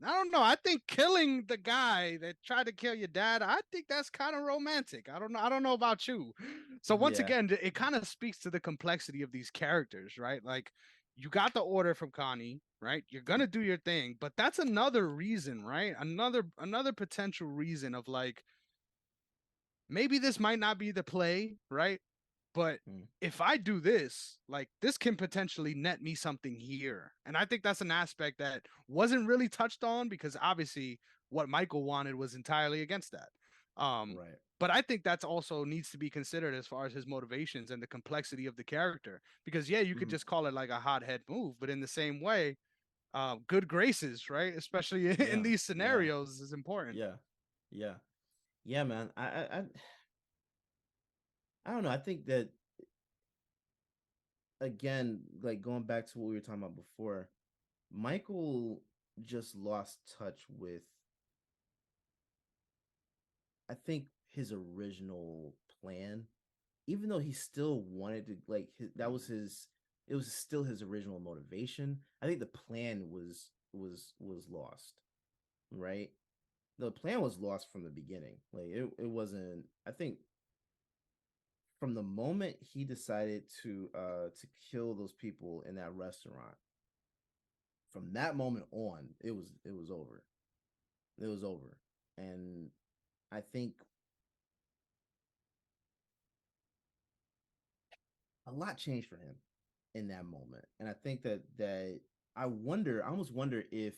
I don't know. I think killing the guy that tried to kill your dad, I think that's kind of romantic. I don't know. I don't know about you. So once Yeah. again, it kind of speaks to the complexity of these characters, right? Like, you got the order from Connie, right? You're gonna do your thing, but that's another reason, right? Another potential reason of like, maybe this might not be the play, right? But Mm. if I do this, like, this can potentially net me something here. And I think that's an aspect that wasn't really touched on, because obviously what Michael wanted was entirely against that. Right. But I think that's also needs to be considered as far as his motivations and the complexity of the character. Because yeah, you could Mhm. just call it like a hothead move, but in the same way, good graces, right? Especially in Yeah. these Yeah. scenarios, is important. Yeah. Yeah. Yeah, man. I don't know. I think that, again, like, going back to what we were talking about before, Michael just lost touch with, I think, his original plan. Even though he still wanted to, like, that was his, it was still his original motivation. I think the plan was lost, right? The plan was lost from the beginning. Like, it wasn't, I think, from the moment he decided to kill those people in that restaurant, from that moment on, it was over. It was over. And I think a lot changed for him in that moment. And I think that I almost wonder if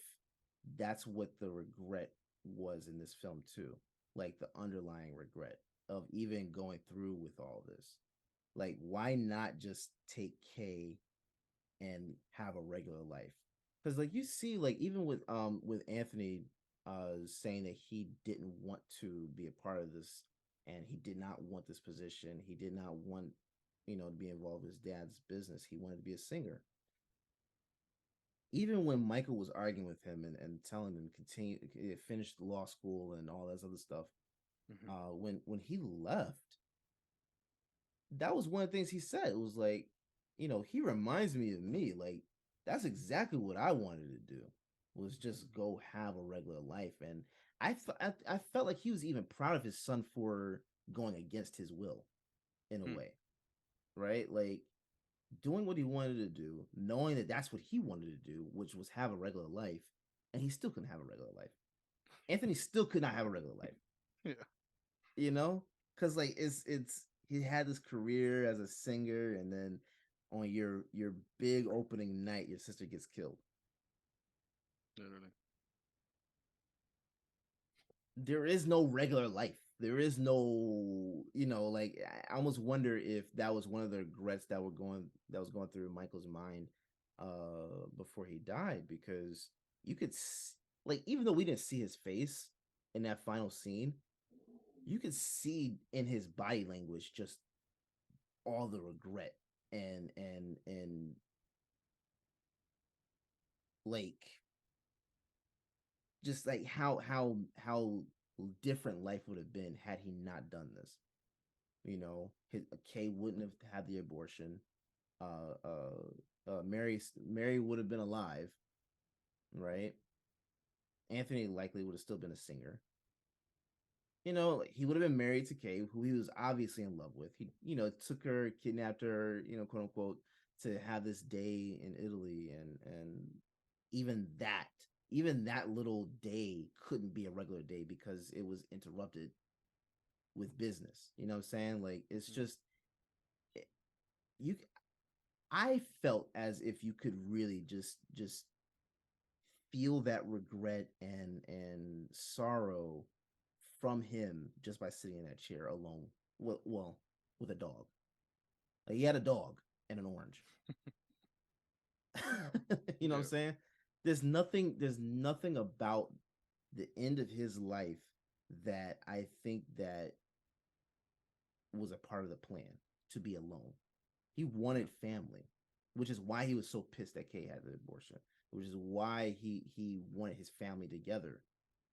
that's what the regret was in this film too. Like, the underlying regret of even going through with all this. Like, why not just take K and have a regular life? Because, like, you see, like, even with Anthony saying that he didn't want to be a part of this, and he did not want this position, he did not want, to be involved with his dad's business, he wanted to be a singer. Even when Michael was arguing with him and telling him continue, finish the law school and all that other stuff, when he left, that was one of the things he said. It was like, he reminds me of me. Like, that's exactly what I wanted to do, was just go have a regular life. And I felt like he was even proud of his son for going against his will, in a way, right? Like, doing what he wanted to do, knowing that that's what he wanted to do, which was have a regular life, and he still couldn't have a regular life. Anthony still could not have a regular life. Yeah. Because, like, it's he had this career as a singer, and then on your big opening night, your sister gets killed. Literally. There is no regular life. There is no, like, I almost wonder if that was one of the regrets that was going through Michael's mind before he died, because you could like, even though we didn't see his face in that final scene, you could see in his body language just all the regret and like, just like how different life would have been had he not done this. You know, Kay wouldn't have had the abortion. Mary would have been alive, right? Anthony likely would have still been a singer. You know, like, he would have been married to Kay, who he was obviously in love with. He, you know, took her, kidnapped her, you know, quote unquote, to have this day in Italy, and even that, even that little day couldn't be a regular day because it was interrupted with business. You know what I'm saying? Like it's just you. I felt as if you could really just feel that regret and sorrow from him just by sitting in that chair alone. Well, with a dog. Like he had a dog and an orange. You know what I'm saying? There's nothing about the end of his life that I think that was a part of the plan to be alone. He wanted family, which is why he was so pissed that Kay had the abortion, which is why he wanted his family together,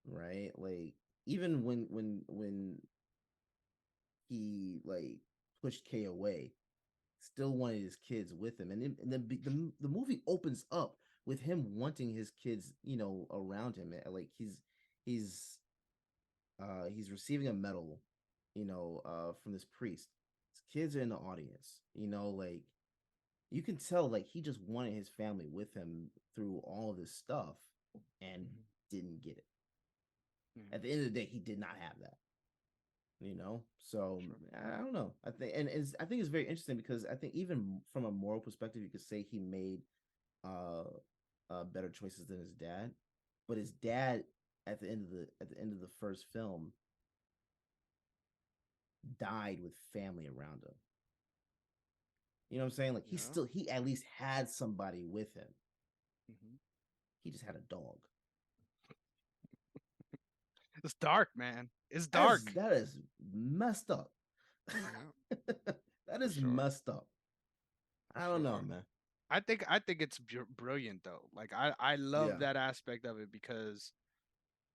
right? Like even when he like pushed Kay away, still wanted his kids with him, and then the movie opens up with him wanting his kids, you know, around him. Like he's he's receiving a medal, you know, from this priest. His kids are in the audience, you know, like you can tell like he just wanted his family with him through all of this stuff and didn't get it. At the end of the day, he did not have that. You know, so I don't know. I think it's very interesting because I think even from a moral perspective, you could say he made uh, better choices than his dad, but his dad at the end of the first film died with family around him. You know what I'm saying? Like he at least had somebody with him. He just had a dog. It's dark, man. It's That dark. is messed up. That is messed up. I don't know, man. I think it's brilliant though. Like I love Yeah. that aspect of it because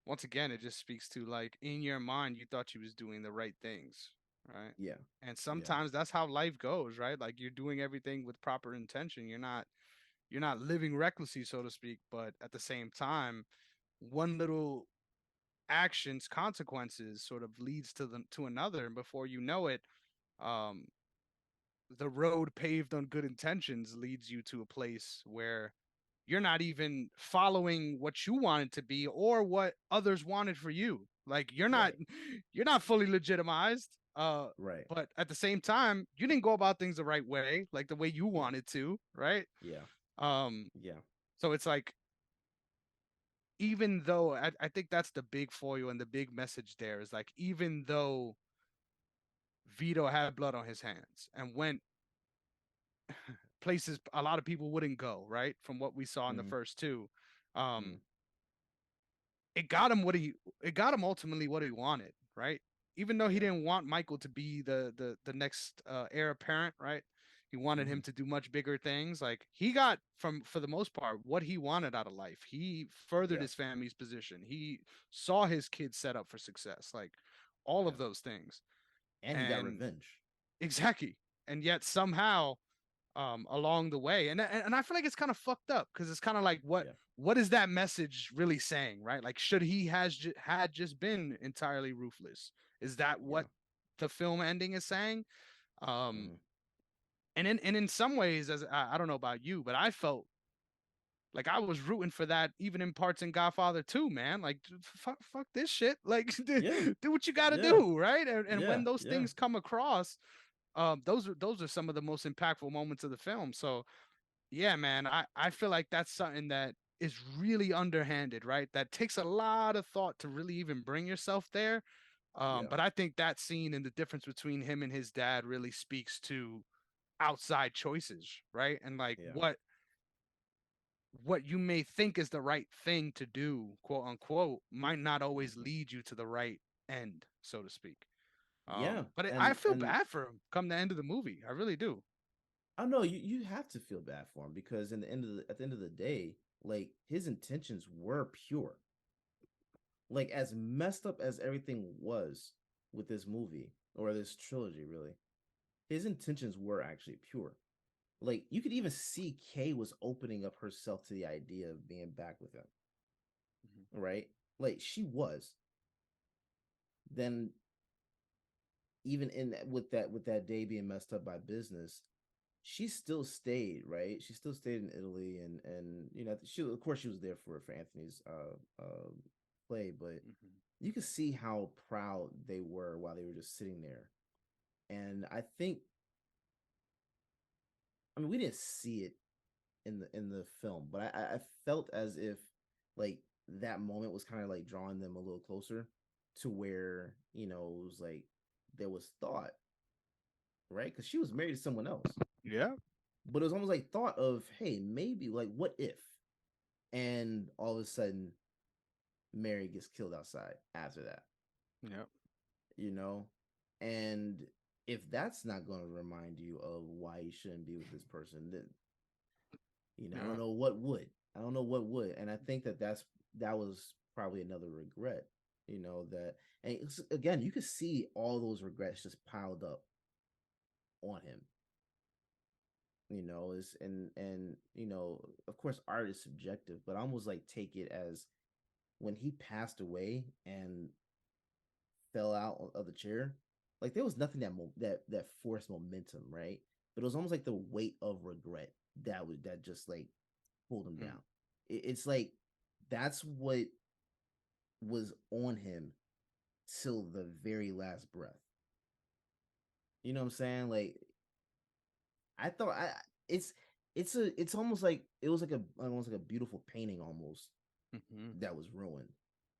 once again it just speaks to like in your mind you thought you was doing the right things, right? Yeah. And Yeah. sometimes that's how life goes, right? Like you're doing everything with proper intention. You're not living recklessly, so to speak, but at the same time, one little actions consequences sort of leads to another, and before you know it, um the road paved on good intentions leads you to a place where you're not even following what you wanted to be or what others wanted for you. Like you're not Right. you're not fully legitimized. Right. But at the same time, you didn't go about things the right way, like the way you Yeah. wanted to, right? Yeah. Um, Yeah. so it's like even though I think that's the big foil and the big message there is like even though Vito had blood on his hands and went places a lot of people wouldn't go, right? From what we saw in the Mm-hmm. first two. Um, Mm. it got him it got him ultimately what he wanted, right? Even though he Yeah. didn't want Michael to be the next heir apparent, right? He wanted Mm-hmm. him to do much bigger things. Like he got from for the most part what he wanted out of life. He furthered Yeah. his family's position. He saw his kids set up for success, like all Yeah. of those things. And he got And revenge. exactly. And yet somehow along the way. And I feel like it's kind of fucked up because it's kind of like Yeah. what is that message really saying, right? Like should he had just been entirely ruthless? Is that Yeah. what the film ending is saying? Um Mm-hmm. and in some ways as I don't know about you, but I felt like I was rooting for that even in parts in Godfather 2, man. Like fuck this shit. Like Yeah. do what you got to Yeah. do, right? And Yeah. when those Yeah. things come across, those are some of the most impactful moments of the film. So yeah, man, I feel like that's something that is really underhanded, right? That takes a lot of thought to really even bring yourself there. Yeah. But I think that scene and the difference between him and his dad really speaks to outside choices, right? And like Yeah. what you may think is the right thing to do, quote unquote, might not always Mm-hmm. lead you to the right end, so to speak. Yeah. But I And feel bad for him come the end of the movie. I really do. I know you have to feel bad for him because in the end of at the end of the day, like his intentions were pure. Like as messed up as everything was with this movie or this trilogy, really, his intentions were actually pure. Like you could even see Kay was opening up herself to the idea of being back with him, right? Like she was. Then even in with that day being messed up by business, she still stayed, right? She still stayed in Italy, and she of course she was there for Anthony's play, but you could see how proud they were while they were just sitting there. And I mean we didn't see it in the film, but I felt as if like that moment was kind of like drawing them a little closer to where it was like there was thought, right? Because she was married to someone else, Yeah. but it was almost like thought of, hey, maybe like what if, and all of a sudden Mary gets killed outside after that, Yeah. you know, and if that's not going to remind you of why you shouldn't be with this person, then I don't Yeah. know what would. I don't know what would, and I think that was probably another regret, that, and again, you could see all those regrets just piled up on him, is and of course art is subjective, but I almost like take it as when he passed away and fell out of the chair, like there was nothing that forced momentum, right? But it was almost like the weight of regret that just like pulled him down. It's like that's what was on him till the very last breath. You know what I'm saying? Like I thought I it's it's almost like it was like a almost like a beautiful painting almost that was ruined.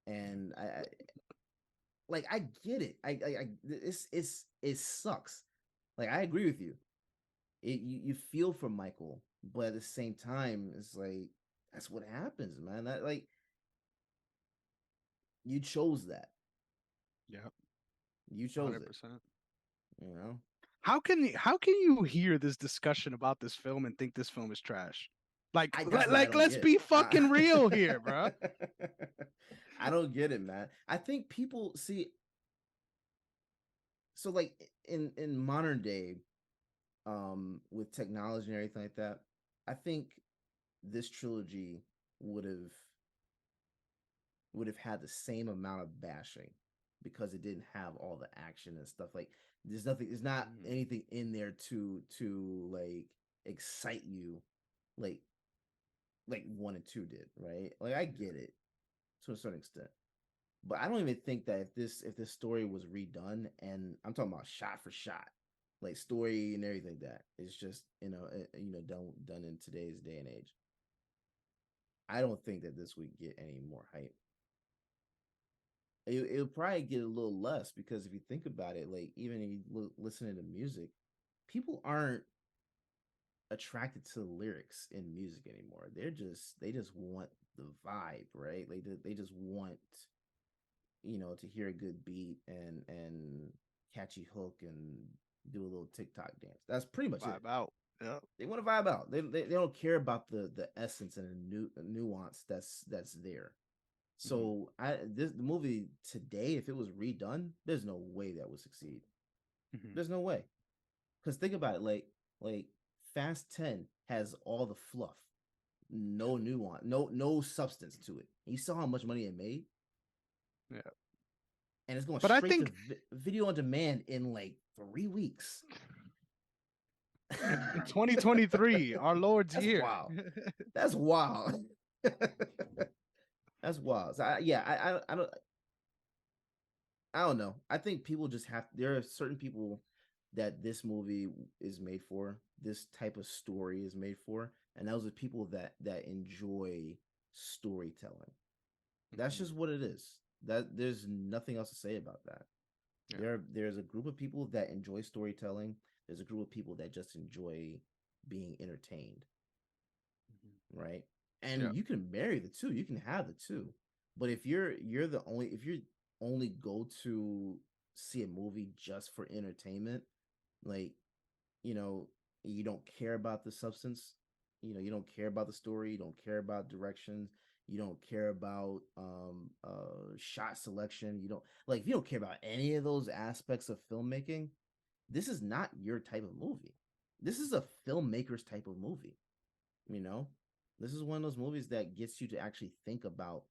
And I like I get it. It sucks. Like I agree with you. You feel for Michael, but at the same time, it's like that's what happens, man. That like you chose that. Yeah. You chose it. 100%. You know. How can you hear this discussion about this film and think this film is trash? Like That's what I don't let's get. be fucking real here, bro. I don't get it, man. I think people see. So like in modern day, with technology and everything like that, I think this trilogy would have had the same amount of bashing because it didn't have all the action and stuff. Like there's not anything in there to like excite you like one and two did, right? Like I get it to a certain extent. But I don't even think that if this story was redone, and I'm talking about shot for shot, like story and everything like that, it's just done in today's day and age. I don't think that this would get any more hype. It'll probably get a little less because if you think about it, like even if you listen to music, people aren't attracted to the lyrics in music anymore. They just want the vibe, right? Like they just want to hear a good beat and catchy hook and do a little TikTok dance. That's pretty much it. Vibe out. Yeah. They want to vibe out. They don't care about the essence and the nuance that's there. So the movie today, if it was redone, there's no way that would succeed. There's no way. Because think about it, like Fast 10 has all the fluff, no nuance, no substance to it. And you saw how much money it made, Yeah. and it's going But I straight to think video on demand in like 3 weeks. in 2023, our Lord's That's year. wild. That's wild. That's wild. So I don't know. I think people just have. There are certain people that this movie is made for. This type of story is made for, and those are people that enjoy storytelling. That's just what it is. That there's nothing else to say about that. Yeah. There's a group of people that enjoy storytelling. There's a group of people that just enjoy being entertained, right? Yeah. And you can marry the two. You can have the two. But if you only go to see a movie just for entertainment, like you know, you don't care about the substance, you don't care about the story, you don't care about directions, You don't care about shot selection. You don't like if you don't care about any of those aspects of filmmaking, this is not your type of movie. This is a filmmaker's type of movie. You know, this is one of those movies that gets you to actually think about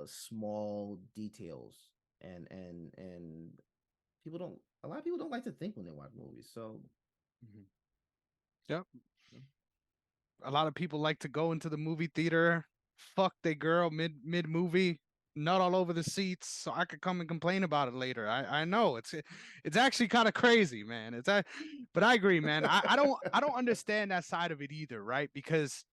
small details and people don't. A lot of people don't like to think when they watch movies. So, Yep. A lot of people like to go into the movie theater, fuck their girl mid movie, nut all over the seats, so I could come and complain about it later. I know it's actually kind of crazy, man. But I agree, man. I don't understand that side of it either, right? Because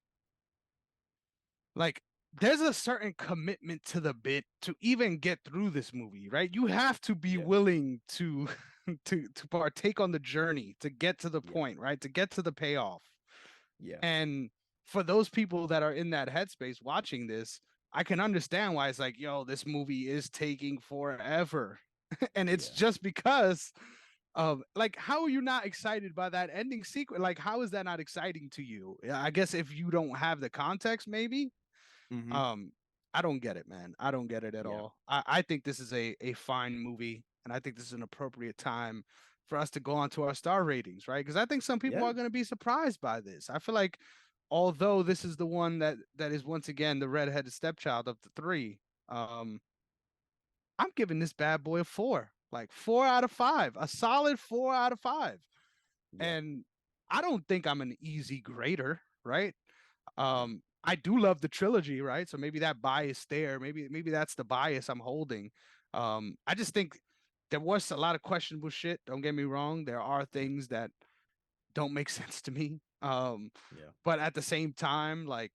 like there's a certain commitment to the bit to even get through this movie, right? You have to be yeah, willing to to partake on the journey to get to the yeah, point, right? To get to the payoff. yeah, And for those people that are in that headspace watching this, I can understand why it's like, yo, this movie is taking forever. And it's yeah, just because of like, how are you not excited by that ending sequence? Like, how is that not exciting to you? I guess if you don't have the context, maybe. mm-hmm. Um, I don't get it, man. I don't get it at Yeah, all. I think this is a fine movie, and I think this is an appropriate time for us to go on to our star ratings, right? Because I think some people yeah, are going to be surprised by this. I feel like, although this is the one that is once again the redheaded stepchild of the three, um, I'm giving this bad boy a 4, like 4 out of 5, a solid 4 out of 5. yeah, And I don't think I'm an easy grader, right? yeah, I do love the trilogy, right? So maybe that bias there, maybe that's the bias I'm holding. I just think there was a lot of questionable shit. Don't get me wrong. There are things that don't make sense to me. yeah. But at the same time, like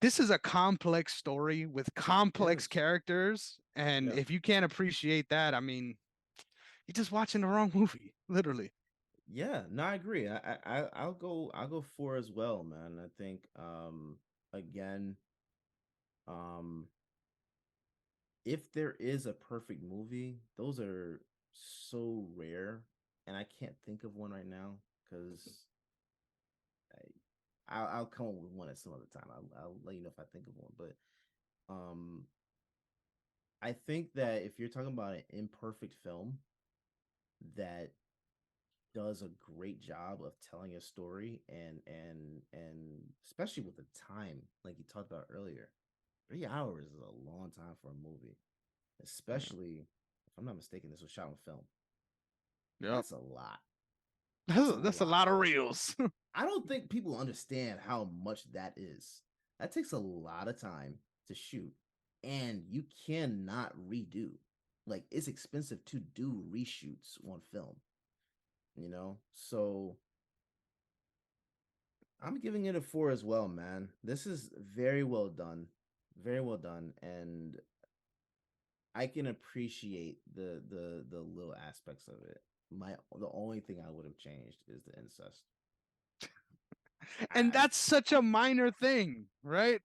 this is a complex story with It complex is. characters. And Yeah, if you can't appreciate that, I mean, you're just watching the wrong movie, literally. yeah. No, I agree. I'll go 4 as well, man. I think again, um if there is a perfect movie, those are so rare, and I can't think of one right now because I'll come up with one at some other time. I'll let you know if I think of one. But um, I think that if you're talking about an imperfect film that does a great job of telling a story and especially with the time, like you talked about earlier, 3 hours is a long time for a movie, especially if I'm not mistaken, this was shot on film. Yep. That's a lot. That's a That's a lot. lot of reels. I don't think people understand how much that is. That takes a lot of time to shoot, and you cannot redo. Like it's expensive to do reshoots on film, you know? So I'm giving it a 4 as well, man. This is very well done. Very well done. And I can appreciate the little aspects of it. The only thing I would have changed is the incest. And I, that's such a minor thing, right?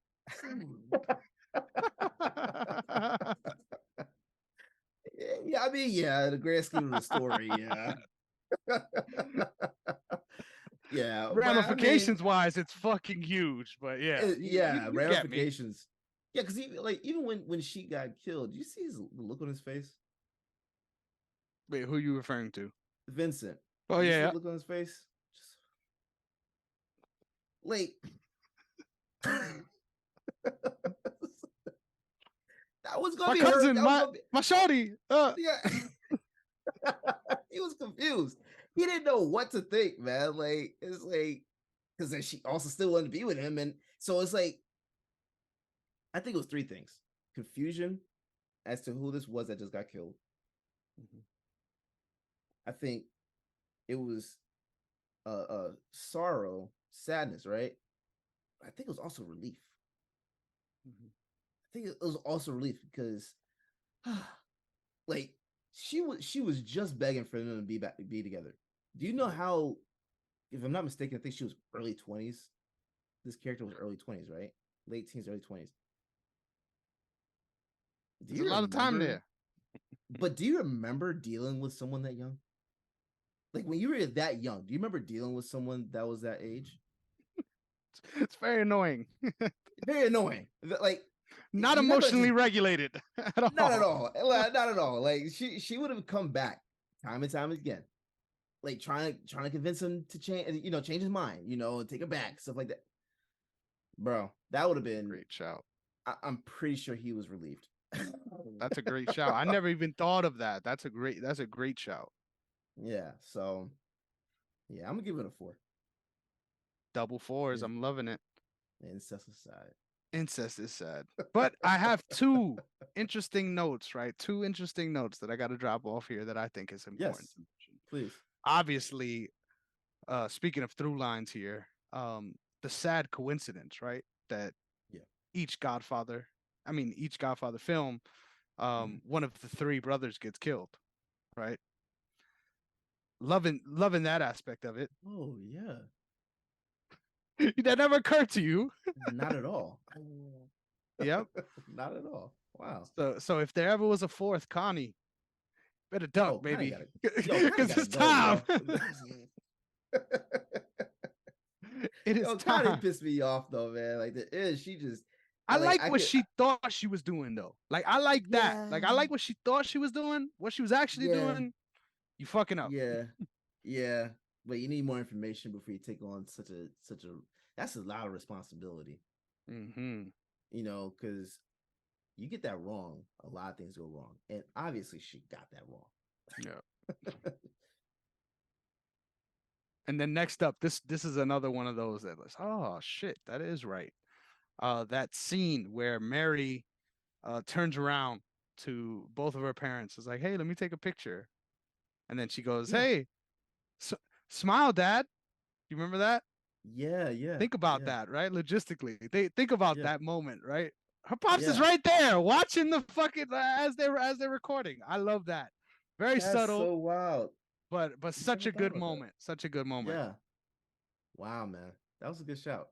yeah, I mean, yeah, the grand scheme of the story, yeah. Yeah, but I mean, Ramifications wise, it's fucking huge. But yeah, yeah, you get me. ramifications. Yeah, because even when she got killed, you see the look on his face, Wait, who are you referring to? Vincent. Oh Did you see the yeah, look on his face? Just like that was gonna my be her. cousin, That was gonna be my shorty. yeah. He was confused. He didn't know what to think, man. Like it's like because then she also still wanted to be with him, and so it's like I think it was three things: confusion as to who this was that just got killed. Mhm. I think it was sorrow, sadness, right? I think it was also relief. Mhm. I think it was also relief because, like, she was just begging for them to be together. Do you know how? If I'm not mistaken, I think she was early 20s. This character was early 20s, right? Late teens, early 20s. Do There's a you lot of time remember? there. But do you remember dealing with someone that young? Like when you were that young, do you remember dealing with someone that was that age? It's very annoying. Very annoying. Like Not you're not gonna emotionally just regulated at not at all. all. Not at all. Like she would have come back time and time again. Like trying to convince him to change, change his mind, and take it back, stuff like that. Bro, that would have been Great shout. I'm pretty sure he was relieved. That's a great shout. I never even thought of that. That's a great shout. Yeah, so yeah, I'm gonna give it a 4. Double fours. Is I'm loving it. incest aside. Incest is sad. But I have two interesting notes, right? Two interesting notes that I got to drop off here that I think is important. Yes, please. Obviously, speaking of through lines here, the sad coincidence, right? That Yeah. each Godfather film, one of the three brothers gets killed, right? Loving that aspect of it. Oh yeah. That never occurred to you. Not at all. Yep. Not at all. Wow. So if there ever was a fourth Connie, better duck, Oh, Connie baby. Connie Because it's gotta time. go, It is Yo, Connie time. pissed me off though, man. Like she just. I like what could, she thought she was doing though. Like I like that. Like I like what she thought she was doing. What she was actually doing. You fucking up. Yeah. But you need more information before you take on such a. That's a lot of responsibility. Mm-hmm. Because you get that wrong, a lot of things go wrong, and obviously she got that wrong. Yeah. And then next up, this is another one of those that was, oh shit, that is right. That scene where Mary turns around to both of her parents, is like, hey, let me take a picture. And then she goes, hey, smile, Dad. You remember that? Yeah. Think about that, right? Logistically, they think about that moment, right? Her pops is Yeah. right there watching the fucking as they're recording. I love that. Very That's subtle, so wild. but such a good moment. That. Such a good moment. Yeah. Wow, man, that was a good shout.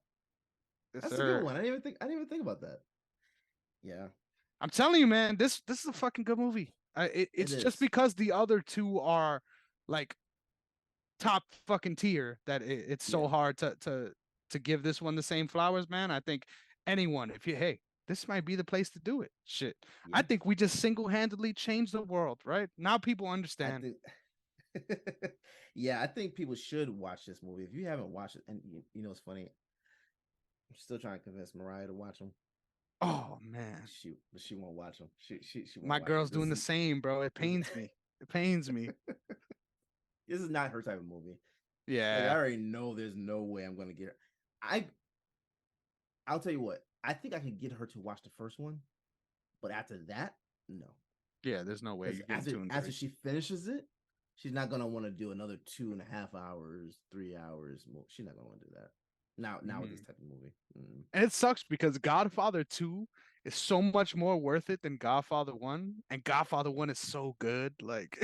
Yes, That's sir. a good one. I didn't even think about that. Yeah. I'm telling you, man, this is a fucking good movie. It's just because the other two are like top fucking tier that it's so hard to give this one the same flowers, man. I think anyone, this might be the place to do it. Shit. Yeah. I think we just single-handedly changed the world, right? Now people understand. Yeah, I think people should watch this movie. If you haven't watched it, and it's funny, I'm still trying to convince Mariah to watch them. Oh man, she won't watch them. She won't my watch girl's them. doing the same, bro. It pains me. It pains me. This is not her type of movie. Yeah, like, I already know there's no way I'm gonna get her. I'll tell you what. I think I can get her to watch the first one, but after that, no. Yeah, there's no way. After she finishes it, she's not gonna want to do another 2.5 hours, 3 hours. She's not gonna want to do that. Now with this type of movie. And it sucks because Godfather 2 is so much more worth it than Godfather 1, and Godfather 1 is so good. Like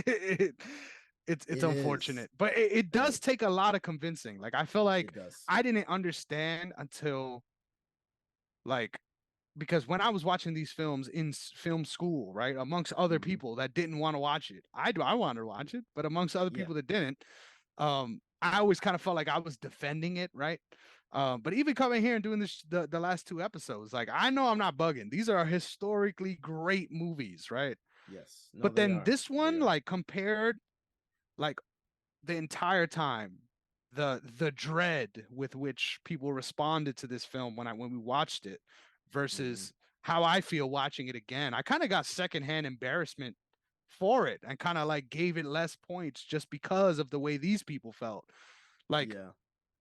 it's unfortunate, but it does take a lot of convincing. Like I feel like I didn't understand until because when I was watching these films in film school, right, amongst other people that didn't want to watch it, I wanted to watch it, but amongst other people that didn't, I always kind of felt like I was defending it, right? But even coming here and doing this the last 2 episodes, like I know I'm not bugging. These are historically great movies, right? Yes. No, but then this one, like compared, like the entire time, the dread with which people responded to this film when we watched it versus how I feel watching it again, I kind of got secondhand embarrassment for it and kind of like gave it less points just because of the way these people felt. Like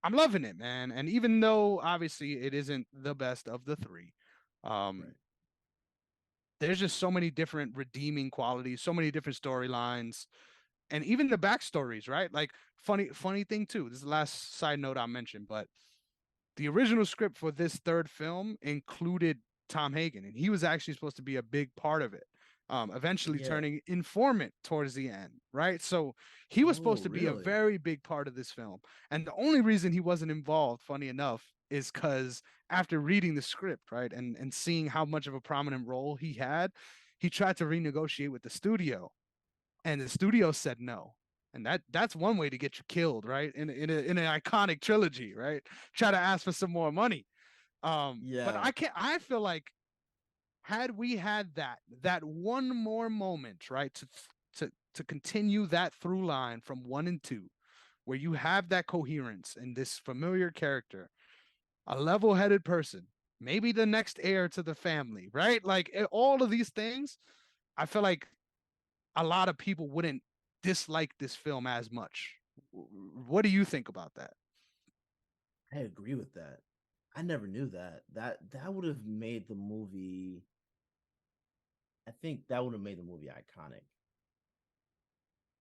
I'm loving it, man. And even though obviously it isn't the best of the 3, there's just so many different redeeming qualities, so many different storylines, and even the backstories, right? Like funny thing too. This is the last side note I'll mention, but the original script for this 3rd film included Tom Hagen, and he was actually supposed to be a big part of it. Eventually turning informant towards the end, right? So he was supposed to be a very big part of this film. And the only reason he wasn't involved, funny enough, is because after reading the script, right, and seeing how much of a prominent role he had, he tried to renegotiate with the studio. And the studio said no. and that's one way to get you killed, right? In an iconic trilogy, right? Try to ask for some more money. But Yeah. I feel like had we had that one more moment, right, to continue that through line from 1 and 2, where you have that coherence and this familiar character, a level-headed person, maybe the next heir to the family, right? Like all of these things, I feel like a lot of people wouldn't dislike this film as much. What do you think about that? I agree with that. I never knew that. That would have made the movie. I think that would have made the movie iconic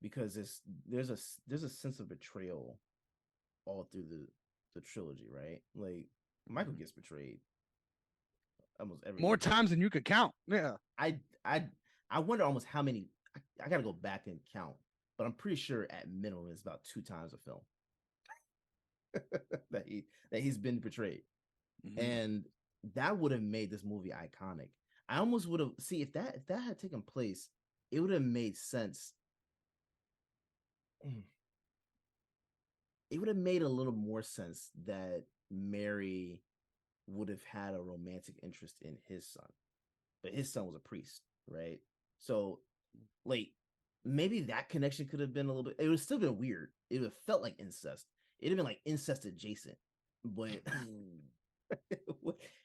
because there's a sense of betrayal all through the trilogy, right? Like Michael gets betrayed almost every More movie. times than you could count. Yeah. I I I wonder almost how many. I gotta go back and count, but I'm pretty sure at minimum it's about 2 times a film that he's been betrayed, Mhm. and that would have made this movie iconic. I almost would have see if that had taken place, it would have made sense. Mm, It would have made a little more sense that Mary would have had a romantic interest in his son, but his son was a priest, right? So, like, maybe that connection could have been a little bit. It would still been weird. It would have felt like incest. It'd have been like incest adjacent, but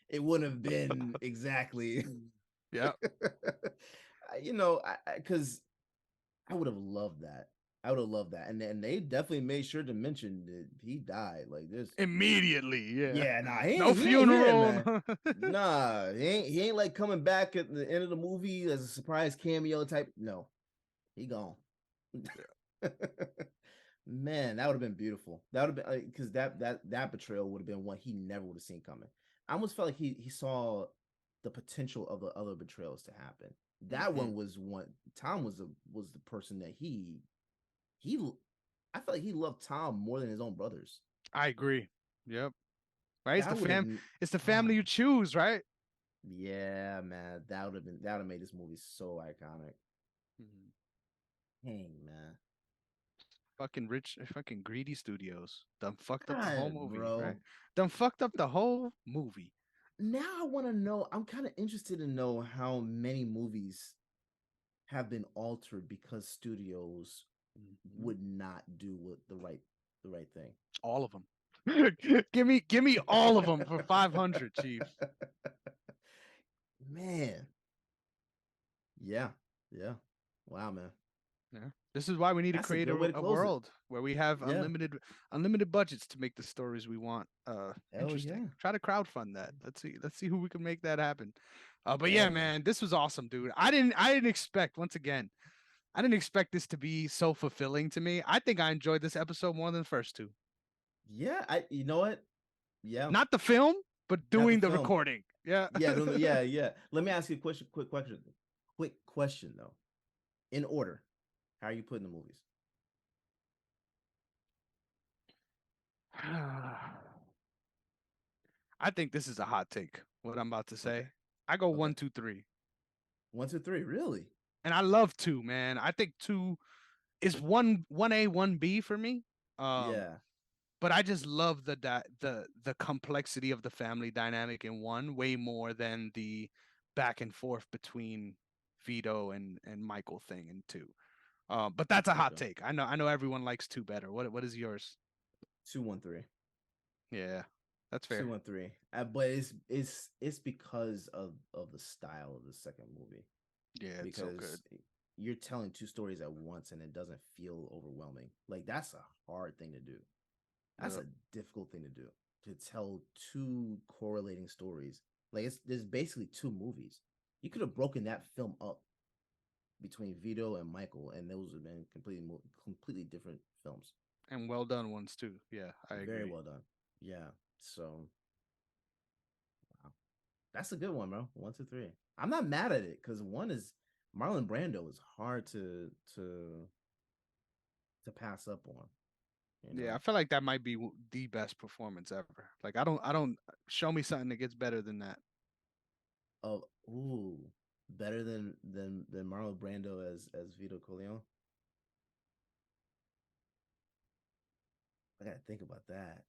it wouldn't have been exactly. Yeah. Because I would have loved that. I would have loved that, and they definitely made sure to mention that he died. Like this, Immediately. Yeah. yeah, nah, No he ain't here, funeral. man. Nah, he ain't like coming back at the end of the movie as a surprise cameo type. No, he gone. Man, that would have been beautiful. That would have been because that betrayal would have been one he never would have seen coming. I almost felt like he saw the potential of the other betrayals to happen. That Mhm. one was one. Tom was the person that he. I felt like he loved Tom more than his own brothers. I agree. Yep. Right. That would have. It's the family Oh, you choose, right? yeah, man. That would have made this movie so iconic. Mhm. Dang, man. Fucking rich, fucking greedy studios. Done fucked up the whole God, movie, right? bro. Done fucked up the whole movie. Now I want to know. I'm kind of interested to know how many movies have been altered because studios Mhm. would not do what the right thing. All of them. Give me all of them for 500, Chief. Man, yeah, yeah. Wow, man. Yeah. This is why we need to That's a create good way to a close it. world where we have Yeah. unlimited budgets to make the stories we want Hell interesting. yeah. Try to crowdfund that. Let's see who we can make that happen. But yeah, Hell yeah. man, this was awesome, dude. I didn't expect once again. I didn't expect this to be so fulfilling to me. I think I enjoyed this episode more than the first two. Yeah, you know what? Yeah. Not the film, but Not the doing the film. recording. Yeah. Yeah, yeah, yeah. Let me ask you a question. Quick question though. In order, how are you putting the movies? I think this is a hot take. What I'm about to Okay. say. I go Okay. 1, 2, 3, One, two, three. Really? and I love two, man. I think two is one A, 1B for me. Um, Yeah. but I just love the complexity of the family dynamic in one way more than the back and forth between Vito and Michael thing in two. But that's a hot Okay. take. I know everyone likes two better. What is yours? 2, 1, 3. Yeah, that's Two, fair. 1, 3. But it's because of the style of the second movie. Yeah, it's so good. Because you're telling two stories at once and it doesn't feel overwhelming. Like that's a hard thing to do. That's Yep. a difficult thing to do, to tell two correlating stories. Like there's basically two movies. You could have broken that film up between Vito and Michael, and those would have been completely different films. And well done ones too. Yeah, I Very agree. well done. Yeah. So wow. That's a good one, bro. 1, 2, 3. I'm not mad at it because one is Marlon Brando is hard to pass up on. You Yeah, know. I feel like that might be the best performance ever. Like I don't show me something that gets better than that. Oh, ooh, better than Marlon Brando as Vito Corleone. I gotta think about that.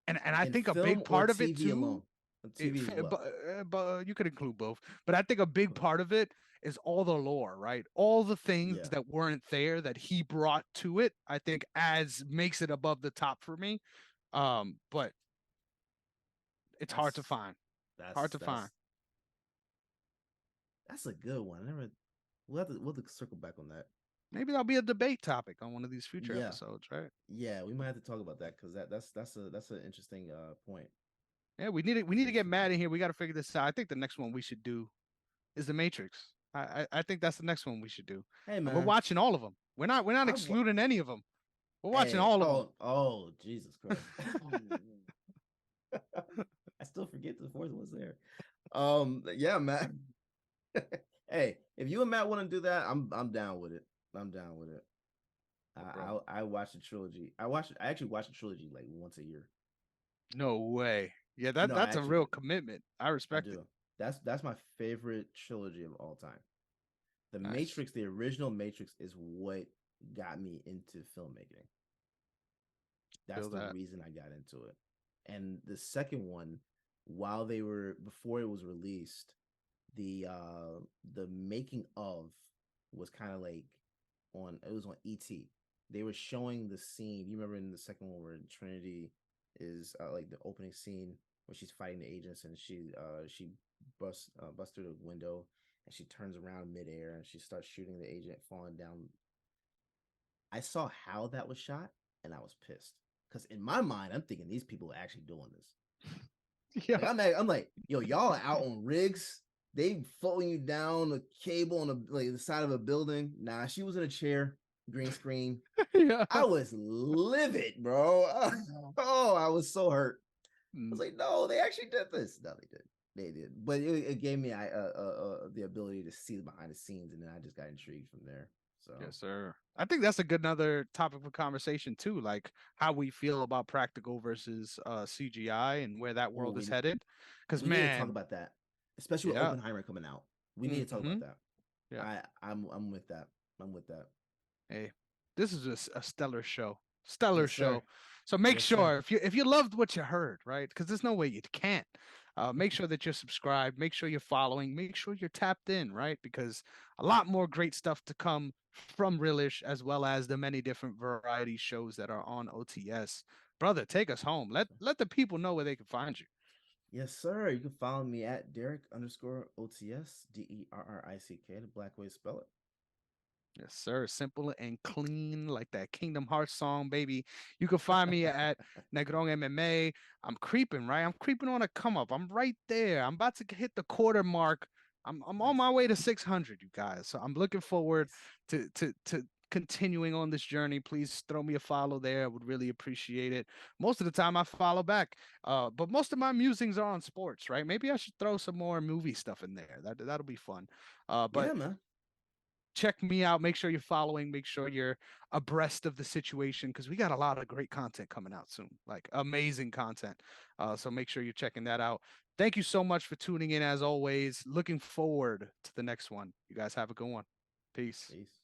And I In think a film big or part of it TV too. alone? On TV as well. But you could include both. But I think a big Okay. part of it is all the lore, right? All the things Yeah, that weren't there that he brought to it. I think as makes it above the top for me. But it's hard to that's find. that's Hard to find. that's that's a good one. I never. We'll have to circle back on that. Maybe that'll be a debate topic on one of these future Yeah, episodes, right? yeah, we might have to talk about that because that's an interesting point. Yeah, we That's need an to get interesting Matt point. in here. We got to figure this out. I think the next one we should do is the Matrix. I think that's the next one we should do. Hey And we're man, watching all of them. We're not I wa- excluding any of them. We're watching hey all of them. oh Jesus Christ. I still forget the fourth was there. Yeah, Matt. Hey, if you and Matt want to do that, I'm down with it. I'm down with it. I watched the trilogy. I actually watch the trilogy like once a year. No way. Yeah, No, I that's a actually real do. commitment. I I respect it. do. That's my favorite trilogy of all time. The Nice. Matrix, the original Matrix, is what got me into filmmaking. That's Feel the that. reason I got into it. And the second one, while they were before it was released, the making of was kind of like on it was on ET. They were showing the scene. You remember in the second one where Trinity is like the opening scene where she's fighting the agents and she busts through the window and she turns around midair and she starts shooting the agent falling down. I saw how that was shot and I was pissed because in my mind I'm thinking these people are actually doing this. Yeah. Like I'm like, yo, y'all are out on rigs. They floating you down a cable on the side of a building. Nah, she was in a chair, green screen. Yeah. I was livid, bro. Oh, I was so hurt. I was like, no, they actually did this. No, they did. They did. But it gave me the ability to see behind the scenes, and then I just got intrigued from there. So Yes, sir. I think that's a good another topic of conversation too, like how we feel about practical versus CGI and where that oh, world is headed. Because we need to talk man, about that, especially with yeah, Oppenheimer coming out. We need to talk about that. yeah. I'm with that. I'm with that. Hey, this is a stellar show. Stellar Yes, sir. show. So make Yes, sir. sure if you loved what you heard, right? Because there's no way you can't. Make sure that you're subscribed. Make sure you're following. Make sure you're tapped in, right? Because a lot more great stuff to come from Realish, as well as the many different variety shows that are on OTS. Brother, take us home. Let the people know where they can find you. Yes, sir. You can follow me at Derrick _ OTS, DERRICK, the black way to spell it. Yes, sir. Simple and clean, like that Kingdom Hearts song, baby. You can find me at Negron MMA. I'm creeping, right? I'm creeping on a come up. I'm right there. I'm about to hit the quarter mark. I'm on my way to 600, you guys. So I'm looking forward to continuing on this journey. Please throw me a follow there. I would really appreciate it. Most of the time I follow back. But most of my musings are on sports, right? Maybe I should throw some more movie stuff in there. That'll be fun. But Yeah, man. check me out. Make sure you're following. Make sure you're abreast of the situation because we got a lot of great content coming out soon, like amazing content. So make sure you're checking that out. Thank you so much for tuning in as always. Looking forward to the next one. You guys have a good one. Peace. Peace.